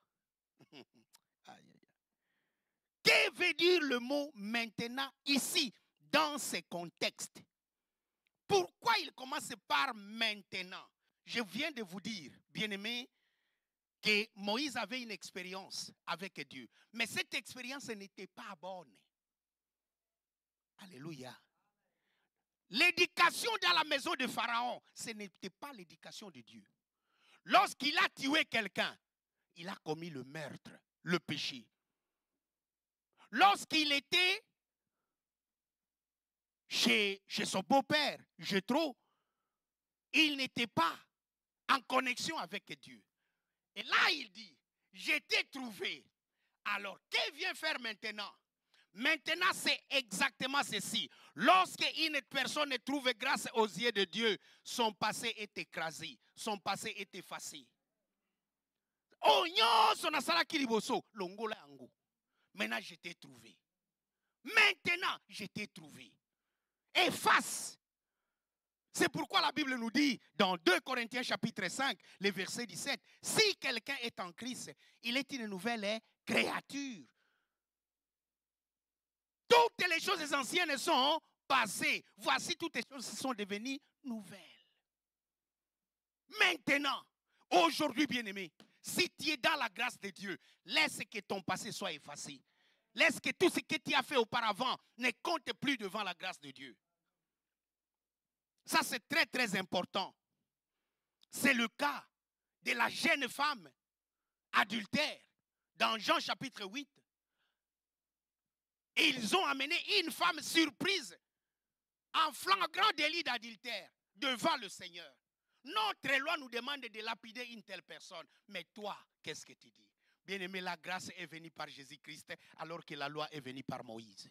Que veut dire le mot maintenant ici, dans ce contexte? Pourquoi il commence par maintenant? Je viens de vous dire, bien-aimés, que Moïse avait une expérience avec Dieu. Mais cette expérience n'était pas bonne. Alléluia. L'éducation dans la maison de Pharaon, ce n'était pas l'éducation de Dieu. Lorsqu'il a tué quelqu'un, il a commis le meurtre, le péché. Lorsqu'il était chez son beau-père, Jéthro, il n'était pas en connexion avec Dieu. Et là, il dit, je t'ai trouvé. Alors, que vient faire maintenant? Maintenant, c'est exactement ceci. Lorsque une personne trouve grâce aux yeux de Dieu, son passé est écrasé, son passé est effacé. Oh, maintenant, je t'ai trouvé. Maintenant, je t'ai trouvé. Efface. C'est pourquoi la Bible nous dit, dans 2 Corinthiens chapitre 5, le verset 17, si quelqu'un est en Christ, il est une nouvelle créature. Toutes les choses anciennes sont passées. Voici, toutes les choses sont devenues nouvelles. Maintenant, aujourd'hui, bien-aimé, si tu es dans la grâce de Dieu, laisse que ton passé soit effacé. Laisse que tout ce que tu as fait auparavant ne compte plus devant la grâce de Dieu. Ça, c'est très, très important. C'est le cas de la jeune femme adultère dans Jean chapitre 8. Et ils ont amené une femme surprise en flagrant délit d'adultère devant le Seigneur. Notre loi nous demande de lapider une telle personne. Mais toi, qu'est-ce que tu dis? Bien-aimé, la grâce est venue par Jésus-Christ alors que la loi est venue par Moïse.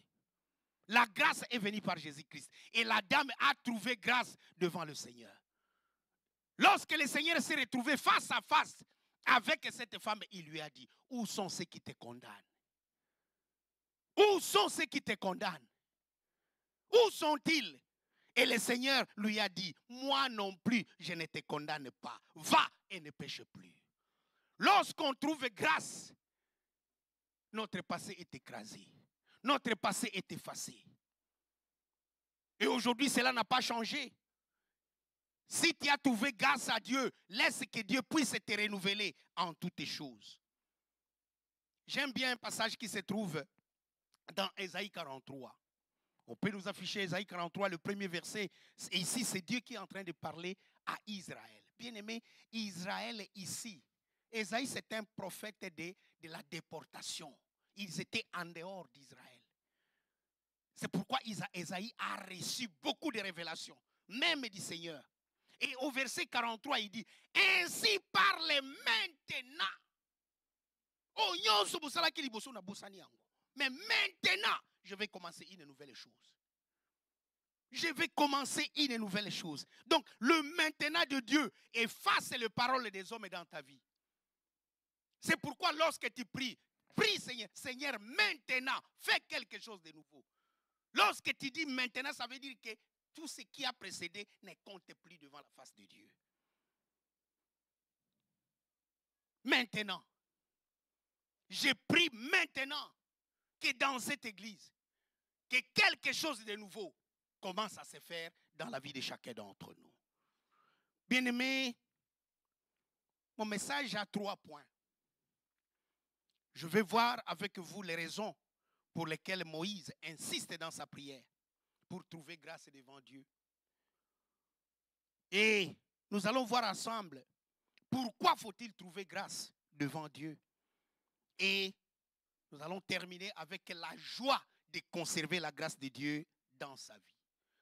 La grâce est venue par Jésus-Christ. Et la dame a trouvé grâce devant le Seigneur. Lorsque le Seigneur s'est retrouvé face à face avec cette femme, il lui a dit, où sont ceux qui te condamnent? Où sont ceux qui te condamnent? Où sont-ils? Et le Seigneur lui a dit, moi non plus, je ne te condamne pas. Va et ne pêche plus. Lorsqu'on trouve grâce, notre passé est écrasé. Notre passé est effacé. Et aujourd'hui, cela n'a pas changé. Si tu as trouvé grâce à Dieu, laisse que Dieu puisse te renouveler en toutes choses. J'aime bien un passage qui se trouve dans Ésaïe 43. On peut nous afficher Ésaïe 43, le premier verset. Et ici, c'est Dieu qui est en train de parler à Israël. Bien-aimé, Israël ici. Ésaïe, c'est un prophète de la déportation. Ils étaient en dehors d'Israël. C'est pourquoi Ésaïe a reçu beaucoup de révélations, même du Seigneur. Et au verset 43, il dit, ainsi parle maintenant. Mais maintenant, je vais commencer une nouvelle chose. Je vais commencer une nouvelle chose. Donc, le maintenant de Dieu efface les paroles des hommes dans ta vie. C'est pourquoi lorsque tu pries, prie Seigneur, Seigneur, maintenant, fais quelque chose de nouveau. Lorsque tu dis maintenant, ça veut dire que tout ce qui a précédé ne compte plus devant la face de Dieu. Maintenant, je prie maintenant que dans cette église, que quelque chose de nouveau commence à se faire dans la vie de chacun d'entre nous. Bien-aimés, mon message a 3 points. Je vais voir avec vous les raisons pour lesquelles Moïse insiste dans sa prière pour trouver grâce devant Dieu. Et nous allons voir ensemble pourquoi faut-il trouver grâce devant Dieu. Et nous allons terminer avec la joie de conserver la grâce de Dieu dans sa vie.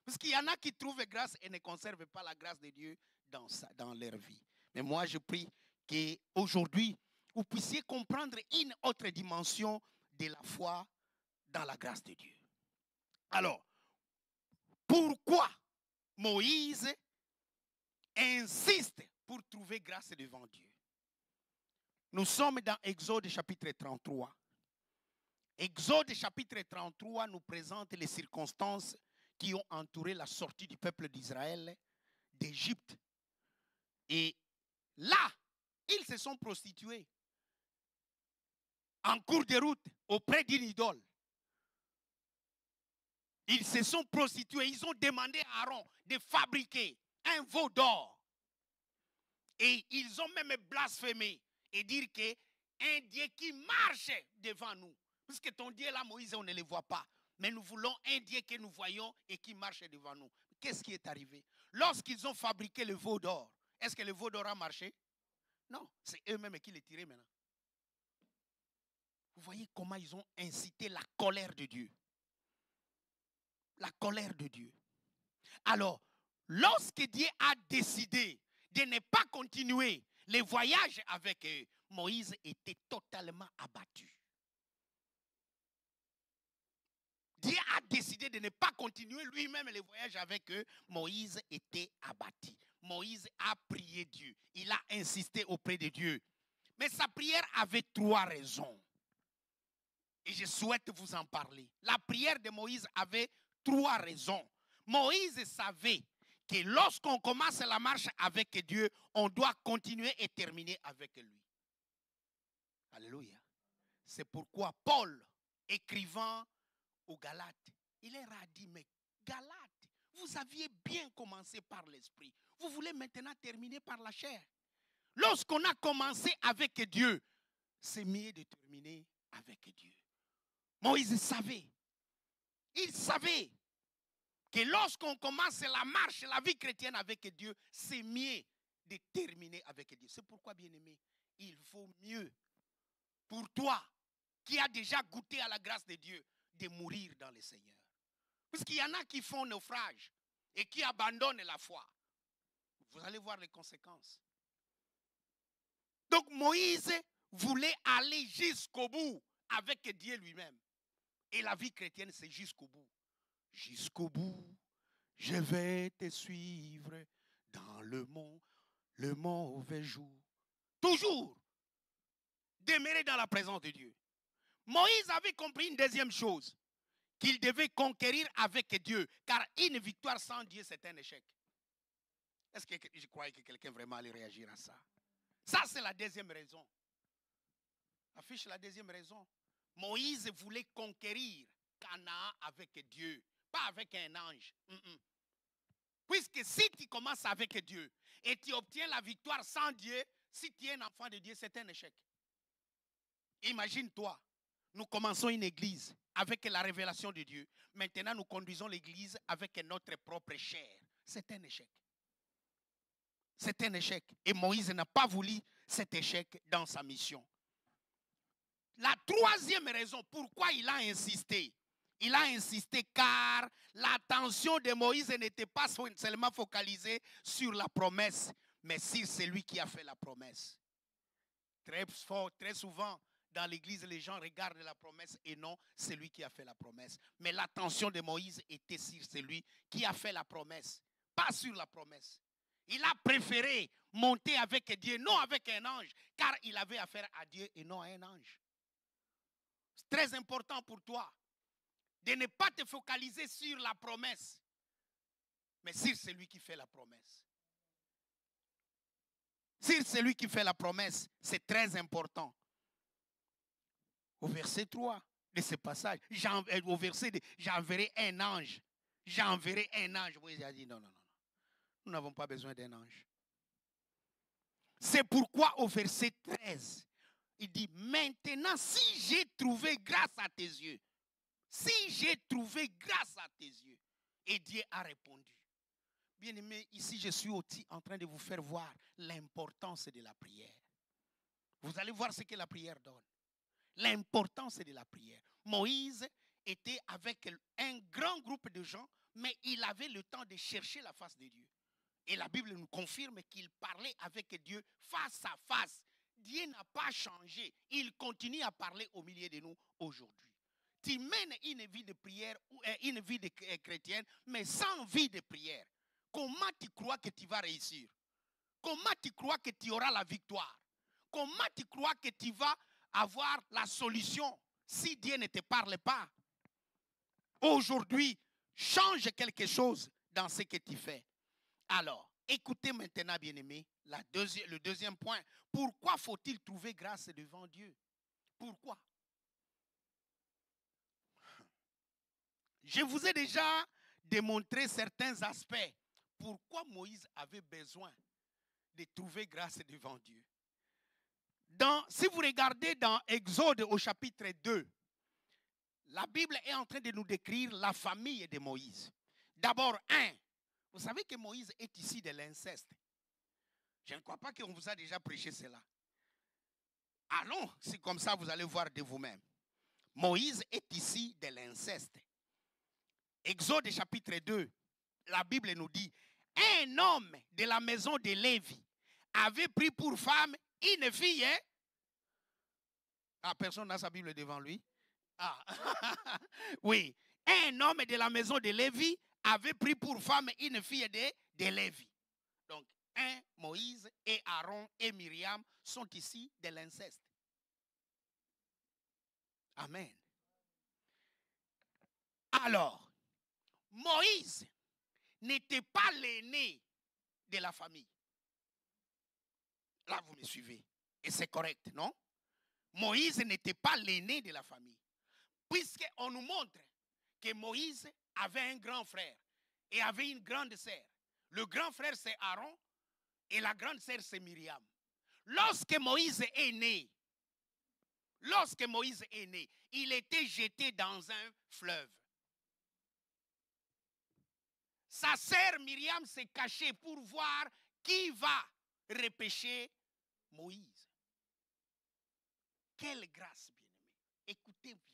Parce qu'il y en a qui trouvent grâce et ne conservent pas la grâce de Dieu dans leur vie. Mais moi, je prie qu'aujourd'hui, vous puissiez comprendre une autre dimension de la foi dans la grâce de Dieu. Alors, pourquoi Moïse insiste pour trouver grâce devant Dieu? Nous sommes dans Exode chapitre 33. Exode chapitre 33 nous présente les circonstances qui ont entouré la sortie du peuple d'Israël d'Égypte. Et là, ils se sont prostitués en cours de route auprès d'une idole. Ils se sont prostitués, ils ont demandé à Aaron de fabriquer un veau d'or. Et ils ont même blasphémé et dire qu'un Dieu qui marche devant nous. Puisque ton Dieu là, Moïse, on ne le voit pas. Mais nous voulons un Dieu que nous voyons et qui marche devant nous. Qu'est-ce qui est arrivé? Lorsqu'ils ont fabriqué le veau d'or, est-ce que le veau d'or a marché? Non, c'est eux-mêmes qui le tiraient maintenant. Vous voyez comment ils ont incité la colère de Dieu. La colère de Dieu. Alors, lorsque Dieu a décidé de ne pas continuer les voyages avec eux, Moïse était totalement abattu. Dieu a décidé de ne pas continuer lui-même les voyages avec eux. Moïse était abattu. Moïse a prié Dieu. Il a insisté auprès de Dieu. Mais sa prière avait 3 raisons. Et je souhaite vous en parler. La prière de Moïse avait 3 raisons. Moïse savait que lorsqu'on commence la marche avec Dieu, on doit continuer et terminer avec lui. Alléluia. C'est pourquoi Paul, écrivant aux Galates, il leur a dit, mais Galates, vous aviez bien commencé par l'esprit. Vous voulez maintenant terminer par la chair. Lorsqu'on a commencé avec Dieu, c'est mieux de terminer avec Dieu. Moïse savait. Il savait que lorsqu'on commence la marche, la vie chrétienne avec Dieu, c'est mieux de terminer avec Dieu. C'est pourquoi, bien-aimé, il vaut mieux pour toi qui as déjà goûté à la grâce de Dieu de mourir dans le Seigneur. Parce qu'il y en a qui font naufrage et qui abandonnent la foi. Vous allez voir les conséquences. Donc Moïse voulait aller jusqu'au bout avec Dieu lui-même. Et la vie chrétienne, c'est jusqu'au bout. Jusqu'au bout, je vais te suivre dans le mauvais jour. Toujours demeurer dans la présence de Dieu. Moïse avait compris une deuxième chose, qu'il devait conquérir avec Dieu, car une victoire sans Dieu, c'est un échec. Est-ce que je croyais que quelqu'un vraiment allait réagir à ça? Ça, c'est la deuxième raison. Affiche la deuxième raison. Moïse voulait conquérir Canaan avec Dieu, pas avec un ange. Puisque si tu commences avec Dieu et tu obtiens la victoire sans Dieu, si tu es un enfant de Dieu, c'est un échec. Imagine-toi, nous commençons une église avec la révélation de Dieu. Maintenant, nous conduisons l'église avec notre propre chair. C'est un échec. C'est un échec. Et Moïse n'a pas voulu cet échec dans sa mission. La troisième raison pourquoi il a insisté. Il a insisté car l'attention de Moïse n'était pas seulement focalisée sur la promesse, mais sur celui qui a fait la promesse. Très souvent, dans l'église, les gens regardent la promesse et non celui qui a fait la promesse. Mais l'attention de Moïse était sur celui qui a fait la promesse, pas sur la promesse. Il a préféré monter avec Dieu, non avec un ange, car il avait affaire à Dieu et non à un ange. C'est très important pour toi de ne pas te focaliser sur la promesse, mais sur celui qui fait la promesse. Sur celui qui fait la promesse, c'est très important. Au verset 3 de ce passage, au verset 2, j'enverrai un ange. J'enverrai un ange. Moïse a dit non. Nous n'avons pas besoin d'un ange. C'est pourquoi au verset 13, il dit, maintenant, si j'ai trouvé grâce à tes yeux, si j'ai trouvé grâce à tes yeux, et Dieu a répondu. Bien-aimés, ici, je suis aussi en train de vous faire voir l'importance de la prière. Vous allez voir ce que la prière donne. L'importance de la prière. Moïse était avec un grand groupe de gens, mais il avait le temps de chercher la face de Dieu. Et la Bible nous confirme qu'il parlait avec Dieu face à face. Dieu n'a pas changé. Il continue à parler au milieu de nous aujourd'hui. Tu mènes une vie de prière, une vie de chrétienne, mais sans vie de prière. Comment tu crois que tu vas réussir? Comment tu crois que tu auras la victoire? Comment tu crois que tu vas avoir la solution si Dieu ne te parle pas? Aujourd'hui, change quelque chose dans ce que tu fais. Alors, écoutez maintenant, bien-aimés, le deuxième point. Pourquoi faut-il trouver grâce devant Dieu? Pourquoi? Je vous ai déjà démontré certains aspects. Pourquoi Moïse avait besoin de trouver grâce devant Dieu? Si vous regardez dans Exode au chapitre 2, la Bible est en train de nous décrire la famille de Moïse. D'abord, vous savez que Moïse est ici de l'inceste. Je ne crois pas qu'on vous a déjà prêché cela. Allons, c'est comme ça, vous allez voir de vous-même. Moïse est ici de l'inceste. Exode chapitre 2, la Bible nous dit, un homme de la maison de Lévi avait pris pour femme une fille. Ah, personne n'a sa Bible devant lui. Ah, oui. Un homme de la maison de Lévi avait pris pour femme une fille de Lévi. Donc, Moïse et Aaron et Myriam sont ici de l'inceste. Amen. Alors, Moïse n'était pas l'aîné de la famille. Là, vous me suivez. Et c'est correct, non? Moïse n'était pas l'aîné de la famille. Puisqu'on nous montre que Moïse avait un grand frère et avait une grande sœur. Le grand frère, c'est Aaron et la grande sœur, c'est Myriam. Lorsque Moïse est né, il était jeté dans un fleuve. Sa sœur Myriam s'est cachée pour voir qui va repêcher Moïse. Quelle grâce, bien-aimé. Écoutez bien.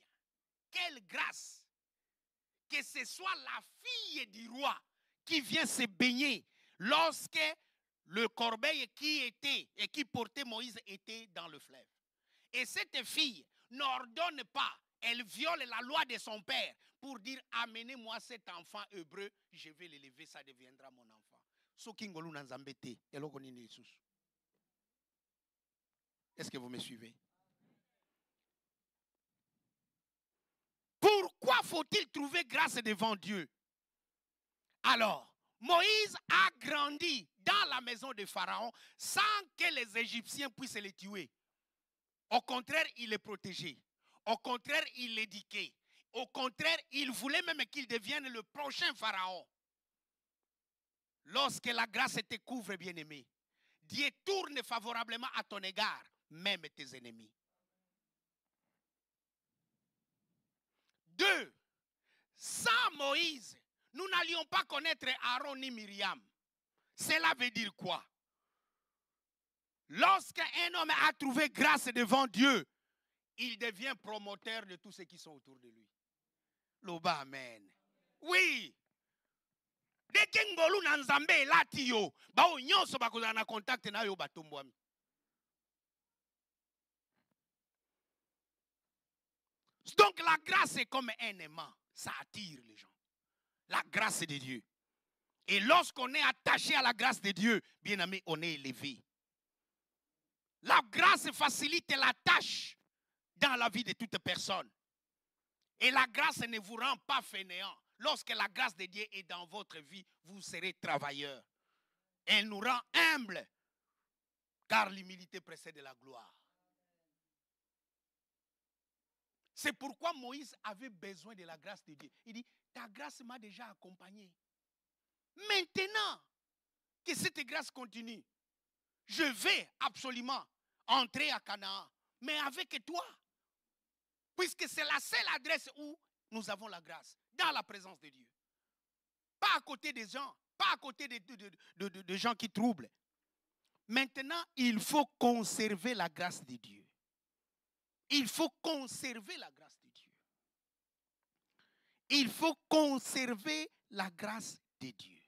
Quelle grâce. Que ce soit la fille du roi qui vient se baigner lorsque le corbeil qui portait Moïse était dans le fleuve. Et cette fille n'ordonne pas, elle viole la loi de son père pour dire, amenez-moi cet enfant hébreu, je vais l'élever, ça deviendra mon enfant. Est-ce que vous me suivez? Pourquoi faut-il trouver grâce devant Dieu? Alors, Moïse a grandi dans la maison de Pharaon sans que les Égyptiens puissent les tuer. Au contraire, il les protégeait. Au contraire, il l'éduquait. Au contraire, il voulait même qu'il devienne le prochain Pharaon. Lorsque la grâce te couvre, bien-aimé, Dieu tourne favorablement à ton égard, même tes ennemis. 2. Sans Moïse, nous n'allions pas connaître Aaron ni Myriam. Cela veut dire quoi? Lorsqu'un homme a trouvé grâce devant Dieu, il devient promoteur de tous ceux qui sont autour de lui. Loba, amen. Oui. Dès que ngolu na nzambe lati yo, ba o nyonso bakozala na contact na yo batombwami. Donc la grâce est comme un aimant, ça attire les gens. La grâce de Dieu. Et lorsqu'on est attaché à la grâce de Dieu, bien aimé, on est élevé. La grâce facilite la tâche dans la vie de toute personne. Et la grâce ne vous rend pas fainéant. Lorsque la grâce de Dieu est dans votre vie, vous serez travailleur. Elle nous rend humbles, car l'humilité précède la gloire. C'est pourquoi Moïse avait besoin de la grâce de Dieu. Il dit, ta grâce m'a déjà accompagné. Maintenant que cette grâce continue, je vais absolument entrer à Canaan, mais avec toi. Puisque c'est la seule adresse où nous avons la grâce, dans la présence de Dieu. Pas à côté des gens, pas à côté de gens qui troublent. Maintenant, il faut conserver la grâce de Dieu. Il faut conserver la grâce de Dieu. Il faut conserver la grâce de Dieu.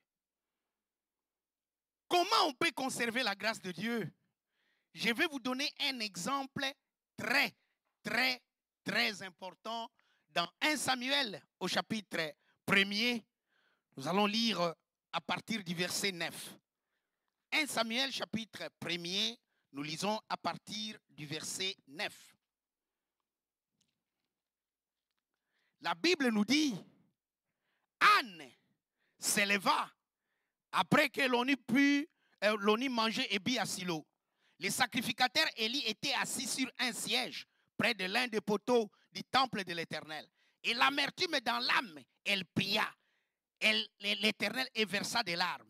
Comment on peut conserver la grâce de Dieu? Je vais vous donner un exemple très, très, très important dans 1 Samuel au chapitre 1er. Nous allons lire à partir du verset 9. 1 Samuel chapitre 1er, nous lisons à partir du verset 9. La Bible nous dit, Anne s'éleva après que l'on eut mangé et bu à Silo. Les sacrificateurs Élie étaient assis sur un siège près de l'un des poteaux du temple de l'Éternel. Et l'amertume dans l'âme, elle pria. L'Éternel versa des larmes.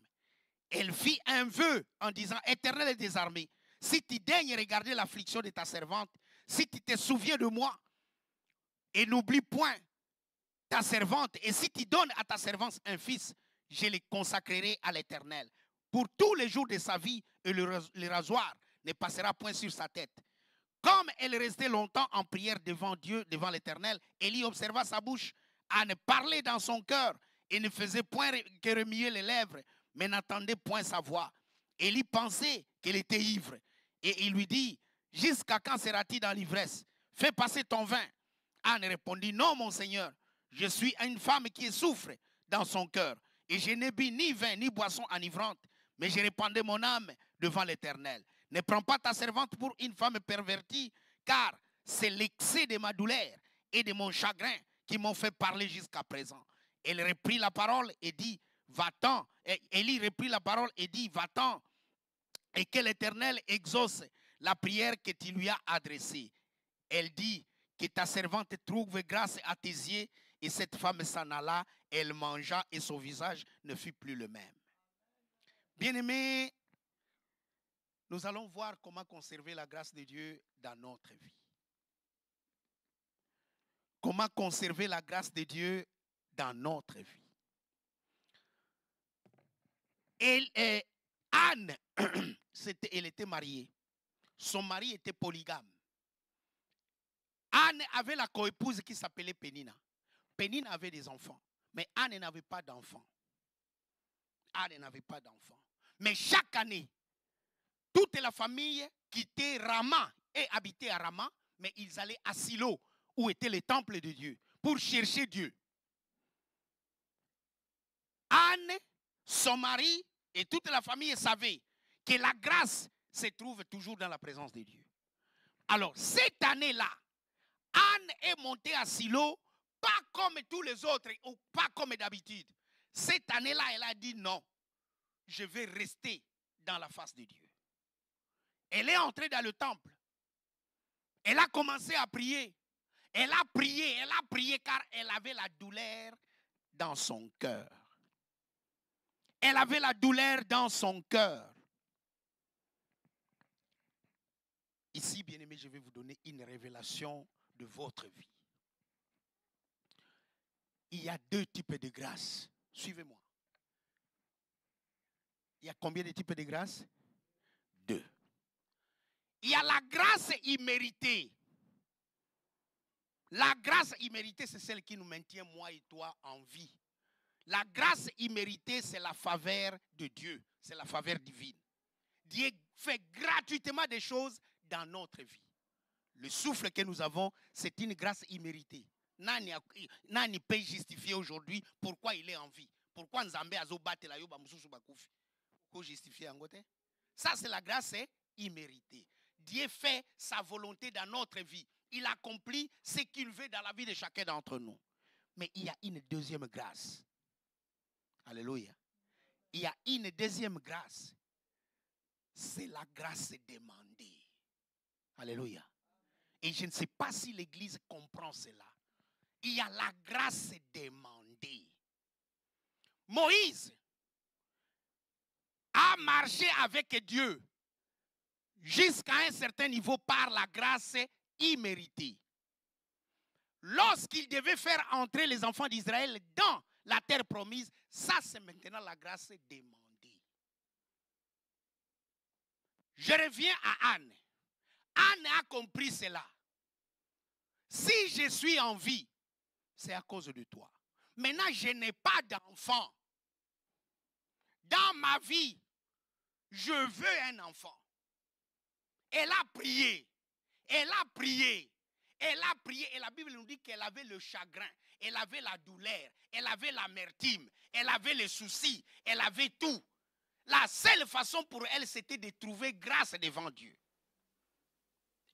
Elle fit un vœu en disant, Éternel des armées, si tu daignes regarder l'affliction de ta servante, si tu te souviens de moi, et n'oublie point ta servante, et si tu donnes à ta servante un fils, je le consacrerai à l'Éternel. Pour tous les jours de sa vie, et le rasoir ne passera point sur sa tête. Comme elle restait longtemps en prière devant Dieu, devant l'Éternel, Élie observa sa bouche à ne parler dans son cœur et ne faisait point que remuer les lèvres, mais n'entendait point sa voix. Élie pensait qu'elle était ivre. Et il lui dit, jusqu'à quand seras-tu dans l'ivresse? Fais passer ton vin. Anne répondit, non mon Seigneur, je suis une femme qui souffre dans son cœur. Et je n'ai bu ni vin ni boisson enivrante, mais je répandais mon âme devant l'Éternel. Ne prends pas ta servante pour une femme pervertie, car c'est l'excès de ma douleur et de mon chagrin qui m'ont fait parler jusqu'à présent. Elle reprit la parole et dit, va-t'en. Élie reprit la parole et dit, va-t'en, et que l'Éternel exauce la prière que tu lui as adressée. Elle dit, que ta servante trouve grâce à tes yeux, et cette femme s'en alla, elle mangea et son visage ne fut plus le même. Bien-aimés, nous allons voir comment conserver la grâce de Dieu dans notre vie. Comment conserver la grâce de Dieu dans notre vie. Anne, elle était mariée. Son mari était polygame. Anne avait la coépouse qui s'appelait Pénina. Pénina avait des enfants, mais Anne n'avait pas d'enfants. Anne n'avait pas d'enfants. Mais chaque année, toute la famille quittait Rama et habitait à Rama, mais ils allaient à Silo, où était le temple de Dieu, pour chercher Dieu. Anne, son mari et toute la famille savaient que la grâce se trouve toujours dans la présence de Dieu. Alors, cette année-là, Anne est montée à Silo, pas comme tous les autres, ou pas comme d'habitude. Cette année-là, elle a dit non, je vais rester dans la face de Dieu. Elle est entrée dans le temple. Elle a commencé à prier. Elle a prié car elle avait la douleur dans son cœur. Elle avait la douleur dans son cœur. Ici, bien-aimés, je vais vous donner une révélation de votre vie. Il y a deux types de grâce. Suivez-moi. Il y a combien de types de grâce? Deux. Il y a la grâce imméritée. La grâce imméritée, c'est celle qui nous maintient, moi et toi, en vie. La grâce imméritée, c'est la faveur de Dieu. C'est la faveur divine. Dieu fait gratuitement des choses dans notre vie. Le souffle que nous avons, c'est une grâce imméritée. Nani peut justifier aujourd'hui pourquoi il est en vie. Pourquoi Nzambe a zobaté la yoba mususu bakufi. Pourquoi justifier en côté? Ça, c'est la grâce imméritée. Dieu fait sa volonté dans notre vie. Il accomplit ce qu'il veut dans la vie de chacun d'entre nous. Mais il y a une deuxième grâce. Alléluia. Il y a une deuxième grâce. C'est la grâce demandée. Alléluia. Et je ne sais pas si l'Église comprend cela. Il y a la grâce demandée. Moïse a marché avec Dieu jusqu'à un certain niveau par la grâce imméritée. Lorsqu'il devait faire entrer les enfants d'Israël dans la terre promise, ça c'est maintenant la grâce demandée. Je reviens à Anne. Anne a compris cela. Si je suis en vie, c'est à cause de toi. Maintenant, je n'ai pas d'enfant. Dans ma vie, je veux un enfant. Elle a prié. Elle a prié. Elle a prié. Et la Bible nous dit qu'elle avait le chagrin. Elle avait la douleur. Elle avait l'amertume. Elle avait les soucis. Elle avait tout. La seule façon pour elle, c'était de trouver grâce devant Dieu.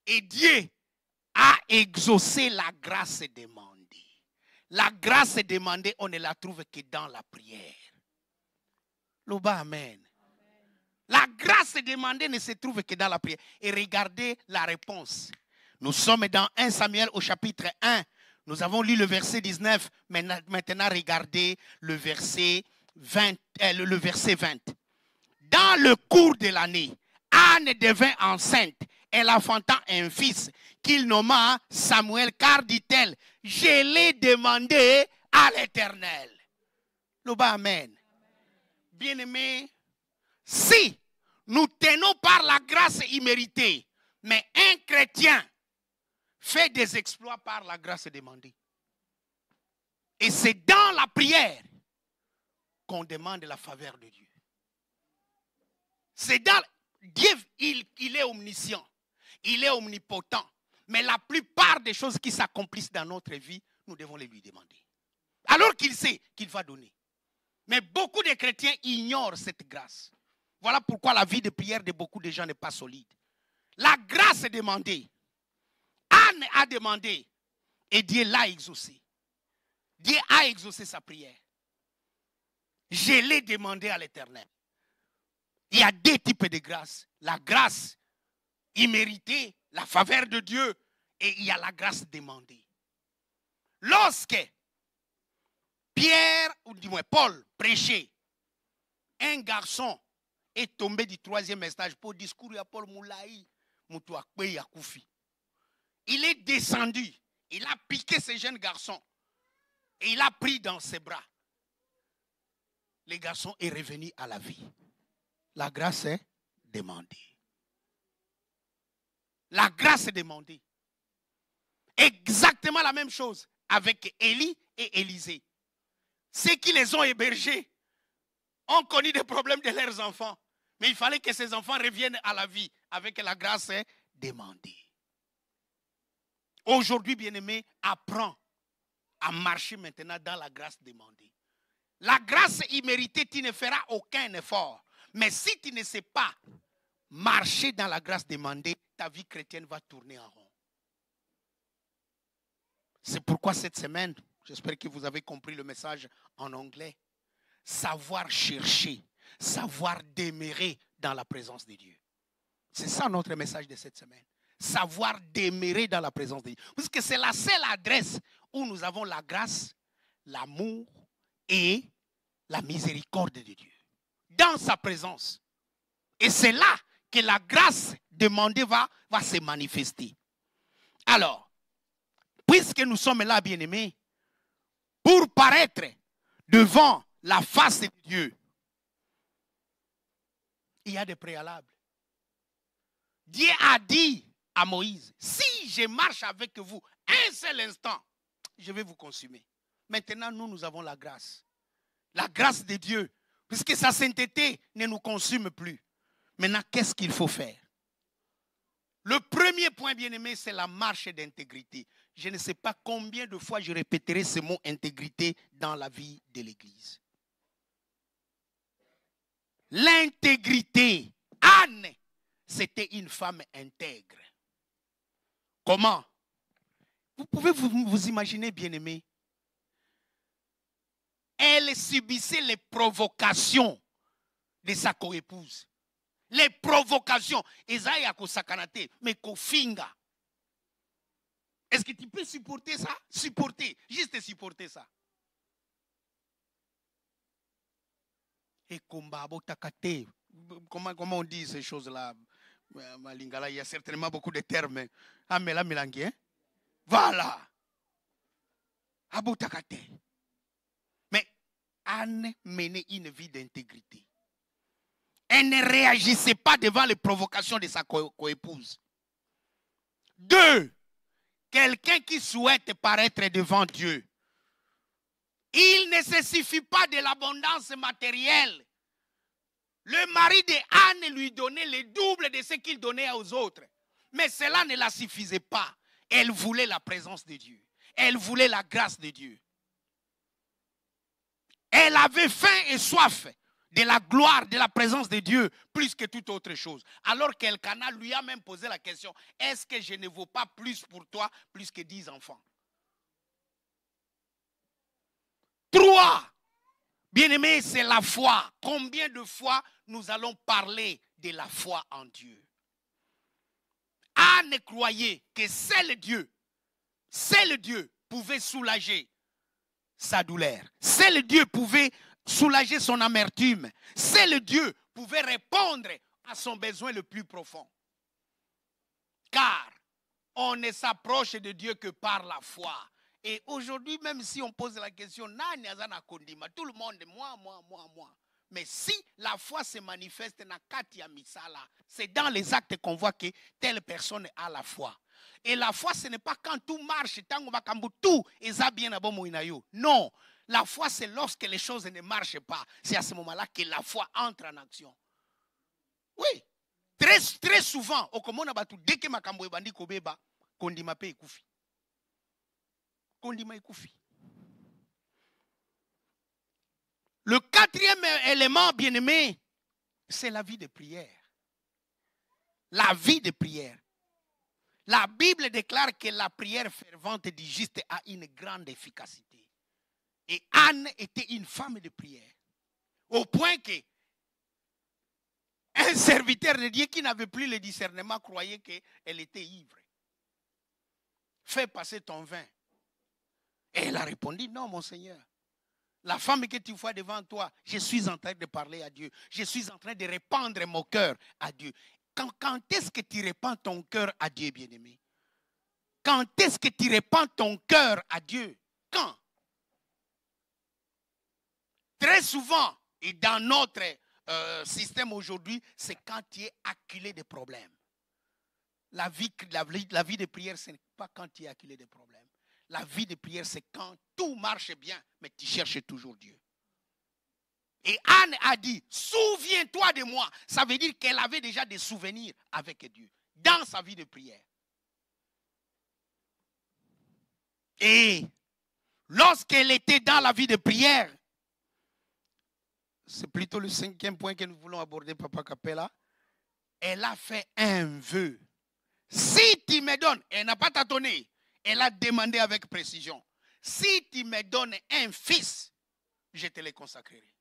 Et Dieu a exaucé la grâce demandée. La grâce demandée, on ne la trouve que dans la prière. Loba, amen. La grâce demandée ne se trouve que dans la prière. Et regardez la réponse. Nous sommes dans 1 Samuel au chapitre 1. Nous avons lu le verset 19. Maintenant, regardez le verset 20. Dans le cours de l'année, Anne devint enceinte. Elle enfanta un fils qu'il nomma Samuel, car dit-elle, je l'ai demandé à l'Éternel. Loba, amen. Bien-aimés, si nous tenons par la grâce imméritée, mais un chrétien fait des exploits par la grâce demandée. Et c'est dans la prière qu'on demande la faveur de Dieu. C'est dans Dieu, il est omniscient, il est omnipotent. Mais la plupart des choses qui s'accomplissent dans notre vie, nous devons les lui demander. Alors qu'il sait qu'il va donner. Mais beaucoup de chrétiens ignorent cette grâce. Voilà pourquoi la vie de prière de beaucoup de gens n'est pas solide. La grâce est demandée. Anne a demandé et Dieu l'a exaucé. Dieu a exaucé sa prière. Je l'ai demandé à l'Éternel. Il y a deux types de grâce. La grâce imméritée, la faveur de Dieu, et il y a la grâce demandée. Lorsque Pierre, ou du moins Paul, prêchait, un garçon est tombé du 3e étage pour discours à Paul Moulaï, il est descendu, il a piqué ce jeune garçon et il a pris dans ses bras. Le garçon est revenu à la vie. La grâce est demandée. La grâce est demandée. Exactement la même chose avec Élie et Élisée. Ceux qui les ont hébergés ont connu des problèmes de leurs enfants. Mais il fallait que ces enfants reviennent à la vie avec la grâce demandée. Aujourd'hui, bien-aimé, apprends à marcher maintenant dans la grâce demandée. La grâce imméritée, tu ne feras aucun effort. Mais si tu ne sais pas marcher dans la grâce demandée, ta vie chrétienne va tourner en rond. C'est pourquoi cette semaine, j'espère que vous avez compris le message en anglais, savoir chercher, savoir demeurer dans la présence de Dieu. C'est ça notre message de cette semaine. Savoir demeurer dans la présence de Dieu. Parce que c'est la seule adresse où nous avons la grâce, l'amour et la miséricorde de Dieu. Dans sa présence. Et c'est là que la grâce demandée va se manifester. Alors, puisque nous sommes là, bien-aimés, pour paraître devant la face de Dieu, il y a des préalables. Dieu a dit à Moïse, si je marche avec vous un seul instant, je vais vous consumer. Maintenant, nous avons la grâce. La grâce de Dieu, puisque sa sainteté ne nous consume plus. Maintenant, qu'est-ce qu'il faut faire? Le premier point, bien-aimé, c'est la marche d'intégrité. Je ne sais pas combien de fois je répéterai ce mot intégrité dans la vie de l'Église. L'intégrité. Anne, c'était une femme intègre. Comment? Vous pouvez vous imaginer, bien-aimé. Elle subissait les provocations de sa coépouse. Les provocations. Esaïe a sakanate, mais kofinga. Est-ce que tu peux supporter ça? Supporter. Juste supporter ça. Et comment on dit ces choses-là? Malingala, il y a certainement beaucoup de termes. Amela Milangi, hein? Voilà. Aboutakate. Mais Anne menait une vie d'intégrité. Elle ne réagissait pas devant les provocations de sa coépouse. 2. Quelqu'un qui souhaite paraître devant Dieu. Il ne se suffit pas de l'abondance matérielle. Le mari de Anne lui donnait le double de ce qu'il donnait aux autres. Mais cela ne la suffisait pas. Elle voulait la présence de Dieu. Elle voulait la grâce de Dieu. Elle avait faim et soif de la gloire, de la présence de Dieu, plus que toute autre chose. Alors qu'Elkana lui a même posé la question, est-ce que je ne vaux pas plus pour toi, plus que 10 enfants? 3. Bien-aimé, c'est la foi. Combien de fois nous allons parler de la foi en Dieu? Anne croyait que seul Dieu pouvait soulager sa douleur. Seul Dieu pouvait soulager son amertume. Seul Dieu pouvait répondre à son besoin le plus profond. Car on ne s'approche de Dieu que par la foi. Et aujourd'hui, même si on pose la question, tout le monde, moi. Mais si la foi se manifeste, c'est dans les actes qu'on voit que telle personne a la foi. Et la foi, ce n'est pas quand tout marche, tout est bien à bon. Non, la foi, c'est lorsque les choses ne marchent pas. C'est à ce moment-là que la foi entre en action. Oui, très souvent, dès que makambo ebandi kobeba, kondima pe ekufi. Kondima ekufi. Le 4e élément, bien-aimé, c'est la vie de prière. La vie de prière. La Bible déclare que la prière fervente du juste a une grande efficacité. Et Anne était une femme de prière. Au point que un serviteur de Dieu qui n'avait plus le discernement croyait qu'elle était ivre. Fais passer ton vin. Et elle a répondu, non, mon Seigneur. La femme que tu vois devant toi, je suis en train de parler à Dieu. Je suis en train de répandre mon cœur à Dieu. Quand est-ce que tu répands ton cœur à Dieu, bien-aimé? Quand est-ce que tu répands ton cœur à Dieu? Quand? Très souvent, et dans notre système aujourd'hui, c'est quand tu es acculé de problèmes. La vie de prière, ce n'est pas quand tu es acculé de problèmes. La vie de prière, c'est quand tout marche bien, mais tu cherches toujours Dieu. Et Anne a dit, souviens-toi de moi. Ça veut dire qu'elle avait déjà des souvenirs avec Dieu dans sa vie de prière. Et lorsqu'elle était dans la vie de prière, c'est plutôt le 5e point que nous voulons aborder, Papa Capella, elle a fait un vœu. Si tu me donnes, elle n'a pas tâtonné, elle a demandé avec précision, si tu me donnes un fils, je te le consacrerai.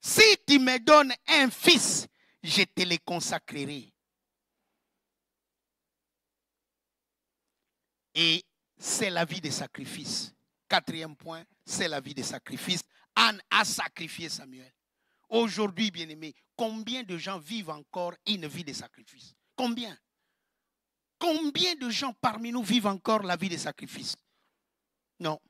Si tu me donnes un fils, je te le consacrerai. Et c'est la vie de sacrifice. 4e point, c'est la vie de sacrifice. Anne a sacrifié Samuel. Aujourd'hui, bien-aimés, combien de gens vivent encore une vie de sacrifice? Combien? Combien de gens parmi nous vivent encore la vie de sacrifice? Non.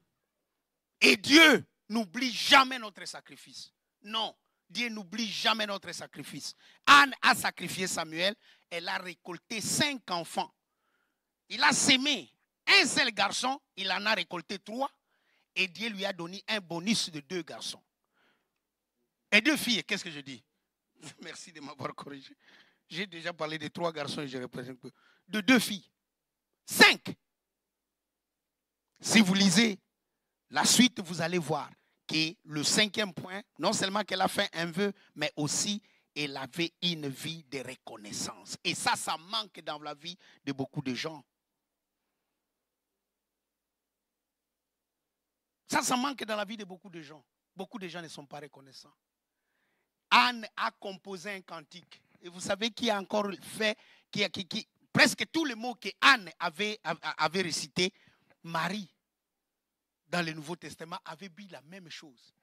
Et Dieu n'oublie jamais notre sacrifice. Non, Dieu n'oublie jamais notre sacrifice. Anne a sacrifié Samuel. Elle a récolté 5 enfants. Il a sémé un seul garçon. Il en a récolté 3. Et Dieu lui a donné un bonus de 2 garçons. Et 2 filles, qu'est-ce que je dis? Merci de m'avoir corrigé. J'ai déjà parlé de 3 garçons et je représente un peu. De 2 filles. 5. Si vous lisez la suite, vous allez voir que le 5e point, non seulement qu'elle a fait un vœu, mais aussi elle avait une vie de reconnaissance. Et ça manque dans la vie de beaucoup de gens. Ça manque dans la vie de beaucoup de gens. Beaucoup de gens ne sont pas reconnaissants. Anne a composé un cantique. Et vous savez qui a encore fait, presque tous les mots que Anne avait récités, Marie, dans le Nouveau Testament, avait dit la même chose.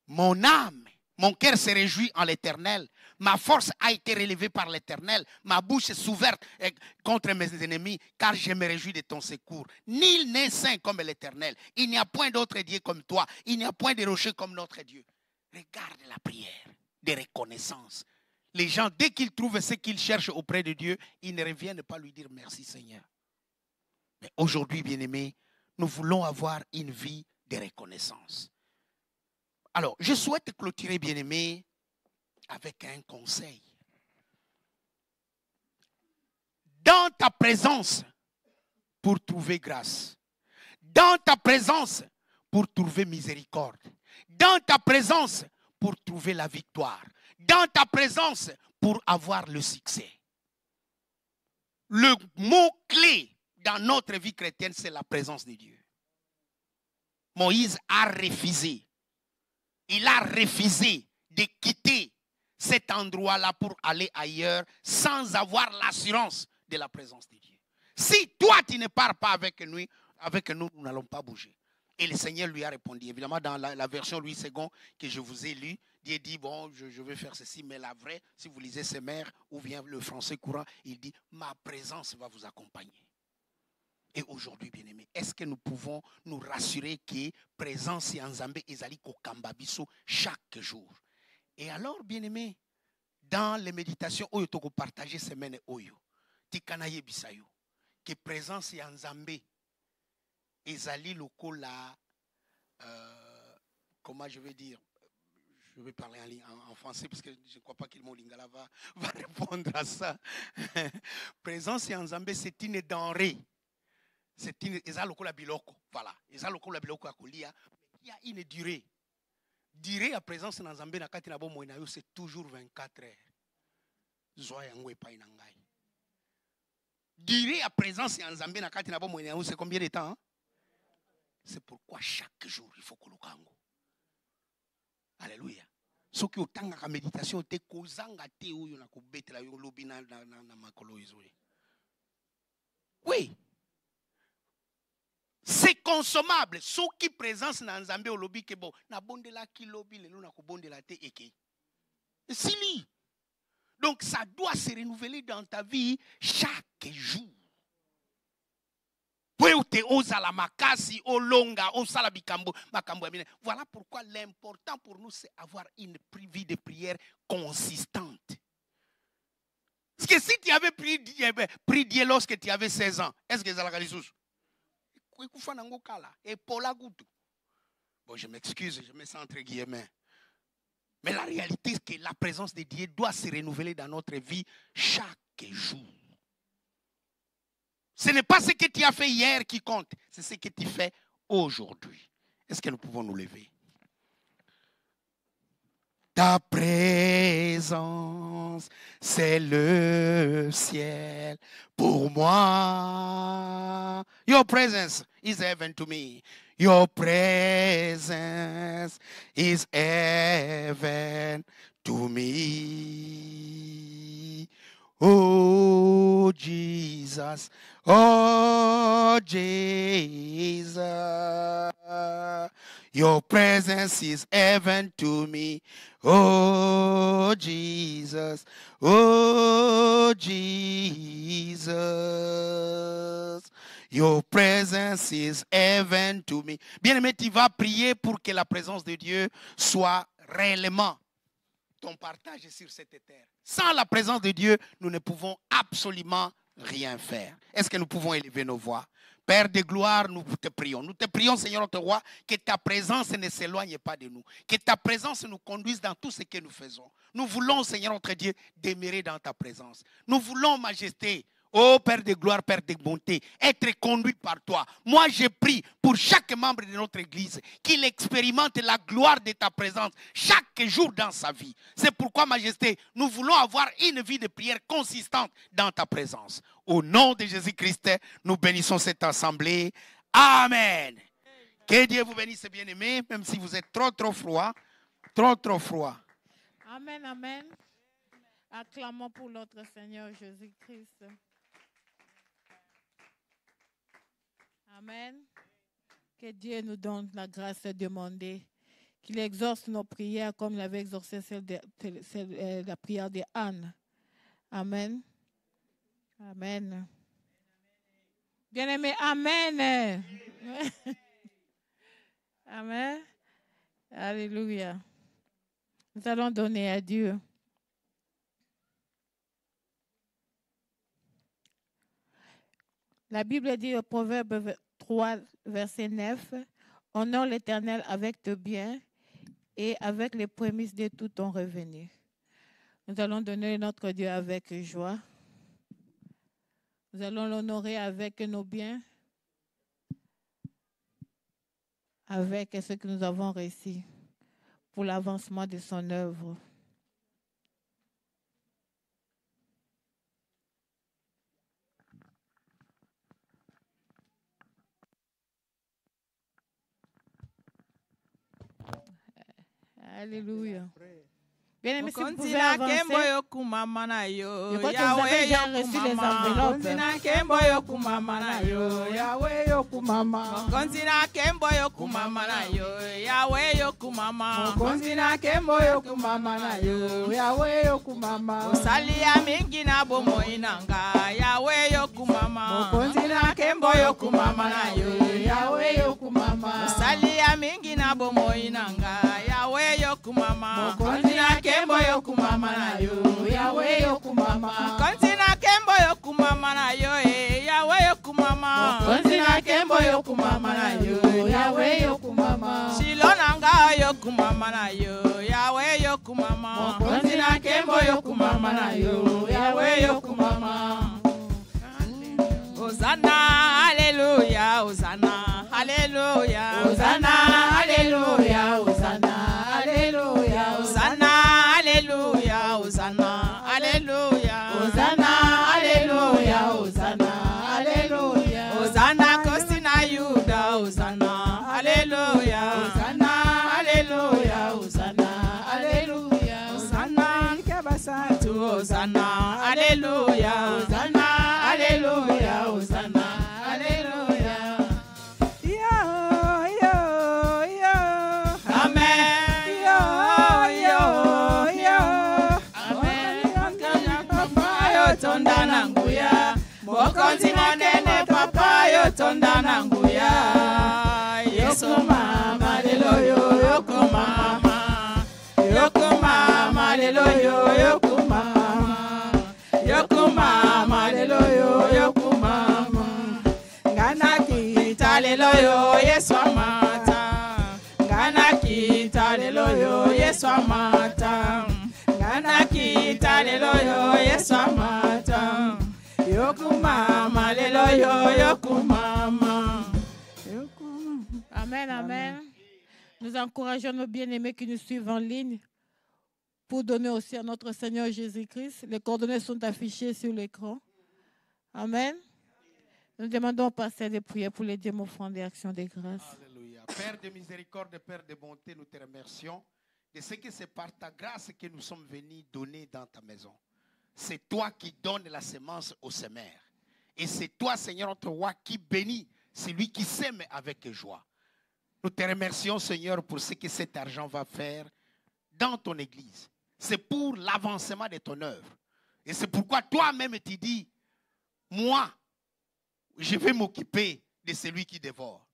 Mon âme Mon cœur se réjouit en l'Éternel. Ma force a été relevée par l'Éternel. Ma bouche est ouverte contre mes ennemis, car je me réjouis de ton secours. Nul n'est saint comme l'Éternel. Il n'y a point d'autre Dieu comme toi. Il n'y a point de rocher comme notre Dieu. Regarde la prière de reconnaissance. Les gens, dès qu'ils trouvent ce qu'ils cherchent auprès de Dieu, ils ne reviennent pas lui dire merci Seigneur. Mais aujourd'hui, bien-aimés, nous voulons avoir une vie de reconnaissance. Alors, je souhaite clôturer, bien-aimés, avec un conseil. Dans ta présence, pour trouver grâce. Dans ta présence, pour trouver miséricorde. Dans ta présence, pour trouver la victoire. Dans ta présence, pour avoir le succès. Le mot-clé dans notre vie chrétienne, c'est la présence de Dieu. Moïse a refusé. Il a refusé de quitter cet endroit-là pour aller ailleurs sans avoir l'assurance de la présence de Dieu. Si toi, tu ne pars pas avec nous, nous n'allons pas bouger. Et le Seigneur lui a répondu. Évidemment, dans la version Louis II que je vous ai lue, Dieu dit, bon, je vais faire ceci, mais la vraie, si vous lisez ces mères, ou bien le français courant, il dit, ma présence va vous accompagner. Et aujourd'hui, bien-aimés, est-ce que nous pouvons nous rassurer que présence en Zambé ezali kokamba biso chaque jour? Et alors, bien-aimés, dans les méditations, oyo toko partager semaine oyo, tikanaye bisayo, que présence en Zambé ezali lokola, comment je vais dire, je vais parler en français parce que je ne crois pas que le mot lingala va répondre à ça. Présence en Zambé, c'est une denrée. C'est une biloko, voilà. Il y a une durée. Durée à présence dans Zambé, c'est toujours 24 heures. Durée à présence en Zambé, c'est combien de temps? C'est pourquoi chaque jour, il faut que l'on. Alléluia. Ce qui est en méditation, c'est que oui. C'est consommable. Ce qui présence dans Zambé au lobby que bon, na bonde la ki lobby le na ko bonde la te eke. Sili. Donc ça doit se renouveler dans ta vie chaque jour. Voilà pourquoi l'important pour nous c'est avoir une vie de prière consistante. Parce que si tu avais pris Dieu lorsque tu avais 16 ans, est-ce que ça l'a gagné? Bon, je m'excuse, je me sens entre guillemets. Mais la réalité, c'est que la présence de Dieu doit se renouveler dans notre vie chaque jour. Ce n'est pas ce que tu as fait hier qui compte, c'est ce que tu fais aujourd'hui. Est-ce que nous pouvons nous lever? Ta présence, c'est le ciel pour moi. Your presence is heaven to me. Your presence is heaven to me. Oh Jesus, oh Jesus. Your presence is heaven to me. Oh Jesus, oh Jesus. Your presence is heaven to me. Bien-aimé, tu vas prier pour que la présence de Dieu soit réellement ton partage sur cette terre. Sans la présence de Dieu, nous ne pouvons absolument rien faire. Est-ce que nous pouvons élever nos voix? Père de gloire, nous te prions. Nous te prions, Seigneur notre roi, que ta présence ne s'éloigne pas de nous. Que ta présence nous conduise dans tout ce que nous faisons. Nous voulons, Seigneur notre Dieu, demeurer dans ta présence. Nous voulons, Majesté, ô Père de gloire, Père de bonté, être conduit par toi. Moi, je prie pour chaque membre de notre église qu'il expérimente la gloire de ta présence chaque jour dans sa vie. C'est pourquoi, Majesté, nous voulons avoir une vie de prière consistante dans ta présence. Au nom de Jésus-Christ, nous bénissons cette assemblée. Amen. Que Dieu vous bénisse, bien-aimés, même si vous êtes trop froid. Trop froid. Amen, amen. Acclamons pour notre Seigneur Jésus-Christ. Amen. Que Dieu nous donne la grâce de demander qu'il exauce nos prières comme il avait exaucé la prière de Anne. Amen. Amen. Bien-aimé, amen. Amen. Alléluia. Nous allons donner à Dieu. La Bible dit au Proverbe 3, verset 9, « Honore l'Éternel avec tes biens et avec les prémices de tout ton revenu. » Nous allons donner notre Dieu avec joie. Nous allons l'honorer avec nos biens, avec ce que nous avons reçu pour l'avancement de son œuvre. Alléluia. Bien aimé, si vous pouvez avancer. Je crois que vous avez déjà reçu les enveloppes. Kembo yo kumama na yo, Yahweh yo kumama. Kontina kembo yo kumama na yo, Yahweh yo kumama. Kontina kembo yo kumama na yo, Yahweh yo kumama. Shilonanga yo kumama na yo, Yahweh yo kumama. Kontina kembo yo kumama na yo, Yahweh yo kumama. Hosanna, hallelujah, Hosanna, hallelujah, Hosanna, hallelujah, Hosanna, hallelujah, Hosanna. Hosanna, hallelujah, Hosanna, hallelujah, Hosanna, hallelujah, Hosanna, Kostina Yuda, Hosanna, hallelujah, Hosanna, hallelujah, Hosanna, hallelujah, Hosanna, Kabasatu, Hosanna, hallelujah, Hosanna, hallelujah, Hosanna, hallelujah. Tonda nanguya, mokonzi monene papa yo tonda nanguya. Yesu mama lelo yo yoko mama, yoko mama lelo yo yoko mama, yoko mama lelo yo yoko mama. Ngana kita lelo yo Yesu amata, ngana kita lelo yo Yesu amata. Anakita lelo yo Yesu amata. Yokumama lelo yo yokumama. Amen, amen. Nous encourageons nos bien-aimés qui nous suivent en ligne pour donner aussi à notre Seigneur Jésus-Christ. Les coordonnées sont affichées sur l'écran. Amen. Nous demandons au pasteur de prier pour les dîmes, offrandes et actions de grâce. Alléluia. Père de miséricorde, Père de bonté, nous te remercions. Et c'est que c'est par ta grâce que nous sommes venus donner dans ta maison. C'est toi qui donnes la semence au semeur. Et c'est toi, Seigneur, notre roi, qui bénit celui qui sème avec joie. Nous te remercions, Seigneur, pour ce que cet argent va faire dans ton église. C'est pour l'avancement de ton œuvre. Et c'est pourquoi toi-même tu dis, moi, je vais m'occuper de celui qui dévore.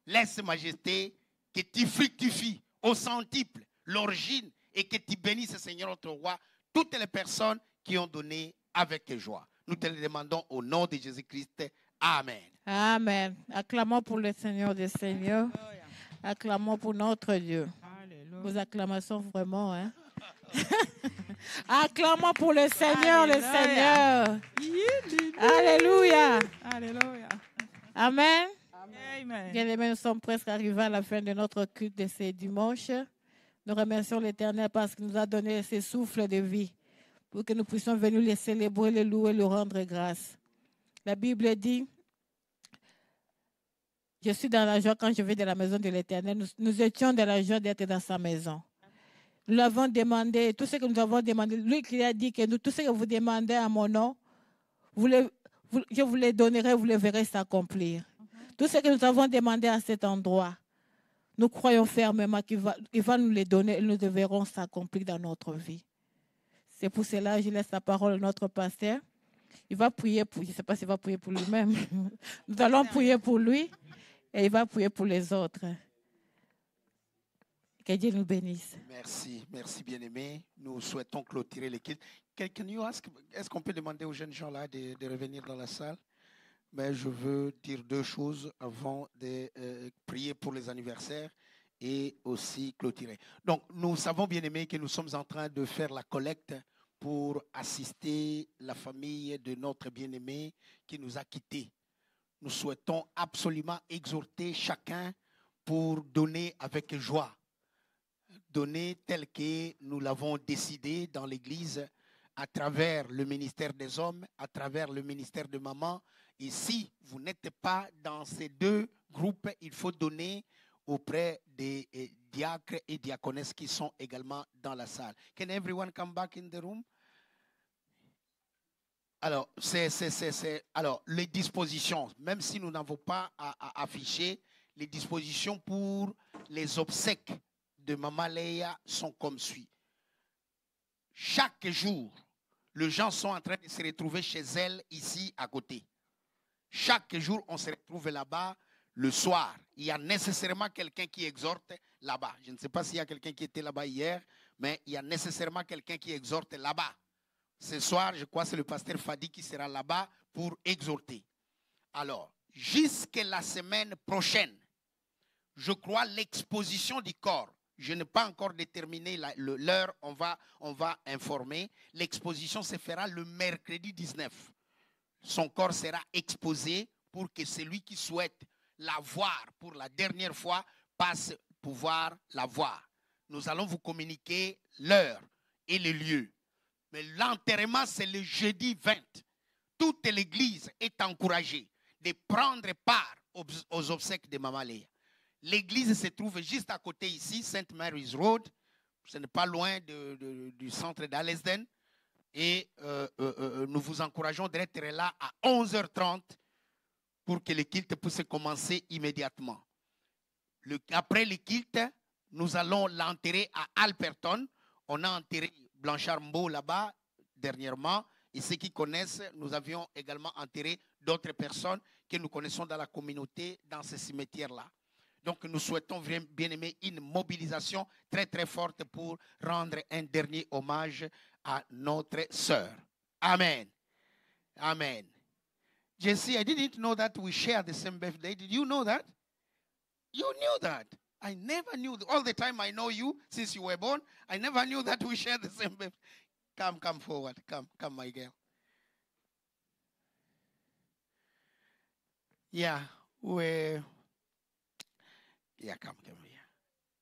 Laisse, Majesté, que tu fructifies au centuple l'origine et que tu bénisses, Seigneur notre roi, toutes les personnes qui ont donné avec joie. Nous te le demandons au nom de Jésus-Christ. Amen. Amen. Acclamons pour le Seigneur des Seigneurs. Acclamons pour notre Dieu. Alléluia. Vos acclamations vraiment, hein? Acclamons pour le Seigneur, le Seigneur. Alléluia. Alléluia. Amen. Amen. Bien-aimés, nous sommes presque arrivés à la fin de notre culte de ce dimanche. Nous remercions l'Éternel parce qu'il nous a donné ce souffle de vie pour que nous puissions venir les célébrer, les louer, lui rendre grâce. La Bible dit, je suis dans la joie quand je vais de la maison de l'Éternel. Nous étions dans la joie d'être dans sa maison. Nous l'avons demandé, tout ce que nous avons demandé, lui qui a dit que nous, tout ce que vous demandez à mon nom, je vous les donnerai, vous les verrez s'accomplir. Tout ce que nous avons demandé à cet endroit, Nous croyons fermement qu'il va nous les donner et nous verrons s'accomplir dans notre vie. C'est pour cela que je laisse la parole à notre pasteur. Il va prier pour, je ne sais pas s'il va prier pour lui-même. Nous allons prier pour lui et il va prier pour les autres. Que Dieu nous bénisse. Merci, merci bien-aimé. Nous souhaitons clôturer les cultes. Est-ce qu'on peut demander aux jeunes gens là de revenir dans la salle? Mais je veux dire deux choses avant de prier pour les anniversaires et aussi clôturer. Donc, nous savons, bien-aimés, que nous sommes en train de faire la collecte pour assister la famille de notre bien-aimé qui nous a quittés. Nous souhaitons absolument exhorter chacun pour donner avec joie. Donner tel que nous l'avons décidé dans l'Église à travers le ministère des hommes, à travers le ministère de maman. Et si vous n'êtes pas dans ces deux groupes, il faut donner auprès des diacres et diaconesses qui sont également dans la salle. Can everyone come back in the room? Alors, alors, les dispositions, même si nous n'avons pas à afficher, les dispositions pour les obsèques de Maman Léa sont comme suit. Chaque jour, les gens sont en train de se retrouver chez elle, ici, à côté. Chaque jour, on se retrouve là-bas. Le soir, il y a nécessairement quelqu'un qui exhorte là-bas. Je ne sais pas s'il y a quelqu'un qui était là-bas hier, mais il y a nécessairement quelqu'un qui exhorte là-bas. Ce soir, je crois que c'est le pasteur Fadi qui sera là-bas pour exhorter. Alors, jusqu'à la semaine prochaine, je crois l'exposition du corps. Je n'ai pas encore déterminé l'heure, on va informer. L'exposition se fera le mercredi 19. Son corps sera exposé pour que celui qui souhaite la voir pour la dernière fois passe pouvoir la voir. Nous allons vous communiquer l'heure et le lieu. Mais l'enterrement, c'est le jeudi 20. Toute l'Église est encouragée de prendre part aux obsèques de Maman Léa. L'église se trouve juste à côté ici, St. Mary's Road. Ce n'est pas loin du centre d'Allesden. Et nous vous encourageons d'être là à 11h30 pour que le culte puisse commencer immédiatement. Après le culte, nous allons l'enterrer à Alperton. On a enterré Blanchard Mbo là-bas dernièrement. Et ceux qui connaissent, nous avions également enterré d'autres personnes que nous connaissons dans la communauté dans ce cimetière-là. Donc nous souhaitons bien aimer une mobilisation très très forte pour rendre un dernier hommage à notre sœur. Amen. Amen. Jesse, I didn't know that we share the same birthday. Did you know that? You knew that. I never knew. All the time I know you since you were born. I never knew that we share the same birthday. Come forward. Come, my girl. Yeah, come.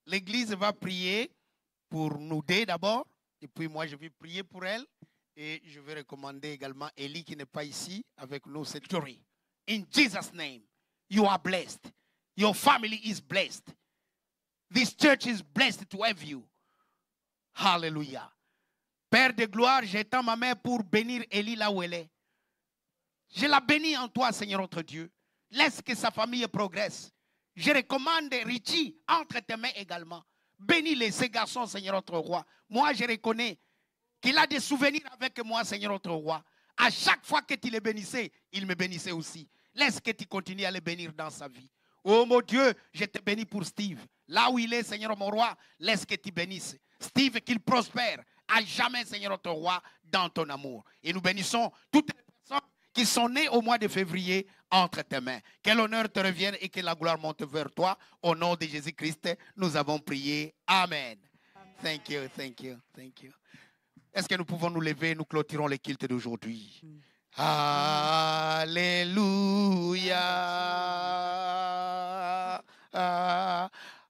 L'église va prier pour nous deux d'abord, et puis moi je vais prier pour elle, et je vais recommander également Ellie qui n'est pas ici avec nous cette journée. In Jesus' name, you are blessed. Your family is blessed. This church is blessed to have you. Hallelujah. Père de gloire, j'étends ma main pour bénir Ellie là où elle est. Je la bénis en toi, Seigneur notre Dieu. Laisse que sa famille progresse. Je recommande Richie entre tes mains également. Bénis-les, ces garçons, Seigneur notre roi. Moi, je reconnais qu'il a des souvenirs avec moi, Seigneur notre roi. À chaque fois que tu les bénissais, il me bénissait aussi. Laisse que tu continues à les bénir dans sa vie. Oh mon Dieu, je te bénis pour Steve. Là où il est, Seigneur mon roi, laisse que tu bénisses. Steve, qu'il prospère à jamais, Seigneur notre roi, dans ton amour. Et nous bénissons toutes les personnes qui sont nées au mois de février entre tes mains. Que l'honneur te revienne et que la gloire monte vers toi. Au nom de Jésus-Christ, nous avons prié. Amen. Thank you. Est-ce que nous pouvons nous lever, nous clôturons les cultes d'aujourd'hui? Alléluia.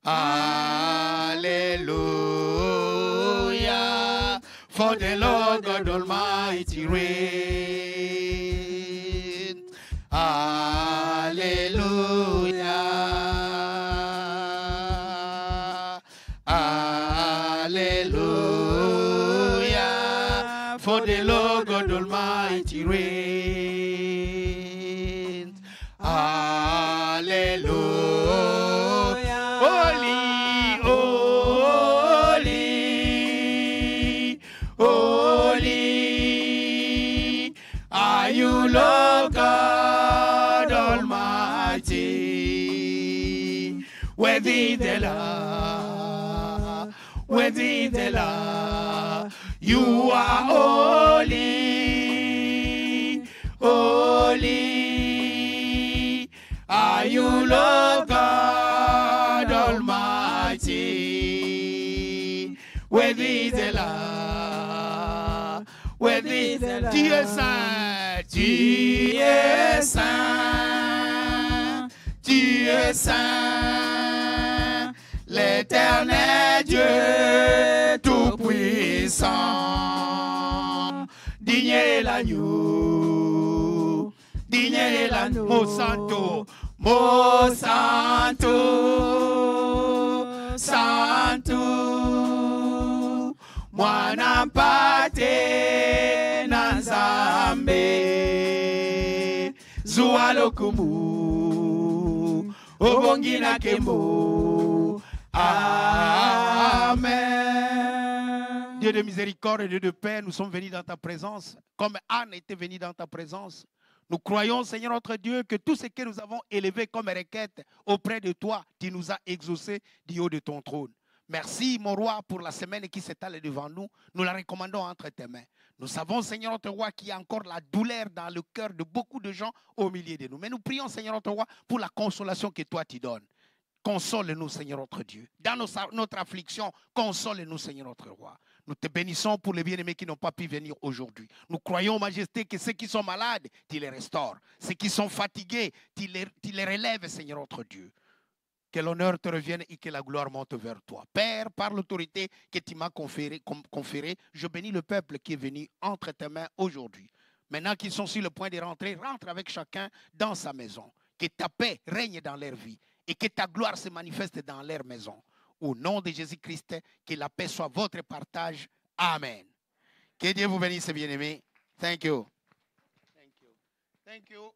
Alléluia. For the Lord God Almighty reigns. Alléluia. Alléluia. For the Lord God Almighty reigns. Alléluia. Holy worthy the Lord, worthy the Lord. You are holy, holy. Are you Lord God Almighty? Worthy the Lord, worthy the Lord. Tu es saint, tu es saint, tu es saint, l'Éternel Dieu tout-puissant. Digne est l'agneau, digne est l'agneau. Mo santo, mo santo, santo. Mwana mpate na Nzambe, zuwa lokumu, obongi na kembo. Amen. Dieu de miséricorde et Dieu de paix, nous sommes venus dans ta présence, comme Anne était venue dans ta présence. Nous croyons, Seigneur notre Dieu, que tout ce que nous avons élevé comme requête auprès de toi, tu nous as exaucé du haut de ton trône. Merci, mon roi, pour la semaine qui s'étale devant nous. Nous la recommandons entre tes mains. Nous savons, Seigneur notre roi, qu'il y a encore la douleur dans le cœur de beaucoup de gens au milieu de nous. Mais nous prions, Seigneur notre roi, pour la consolation que toi tu donnes. Console-nous, Seigneur notre Dieu. Dans notre affliction, console-nous, Seigneur notre roi. Nous te bénissons pour les bien-aimés qui n'ont pas pu venir aujourd'hui. Nous croyons, Majesté, que ceux qui sont malades, tu les restaures. Ceux qui sont fatigués, tu les relèves, Seigneur notre Dieu. Que l'honneur te revienne et que la gloire monte vers toi. Père, par l'autorité que tu m'as conférée, je bénis le peuple qui est venu entre tes mains aujourd'hui. Maintenant qu'ils sont sur le point de rentrer, rentre avec chacun dans sa maison. Que ta paix règne dans leur vie et que ta gloire se manifeste dans leur maison. Au nom de Jésus-Christ, que la paix soit votre partage. Amen. Que Dieu vous bénisse, bien-aimés. Thank you. Thank you. Thank you.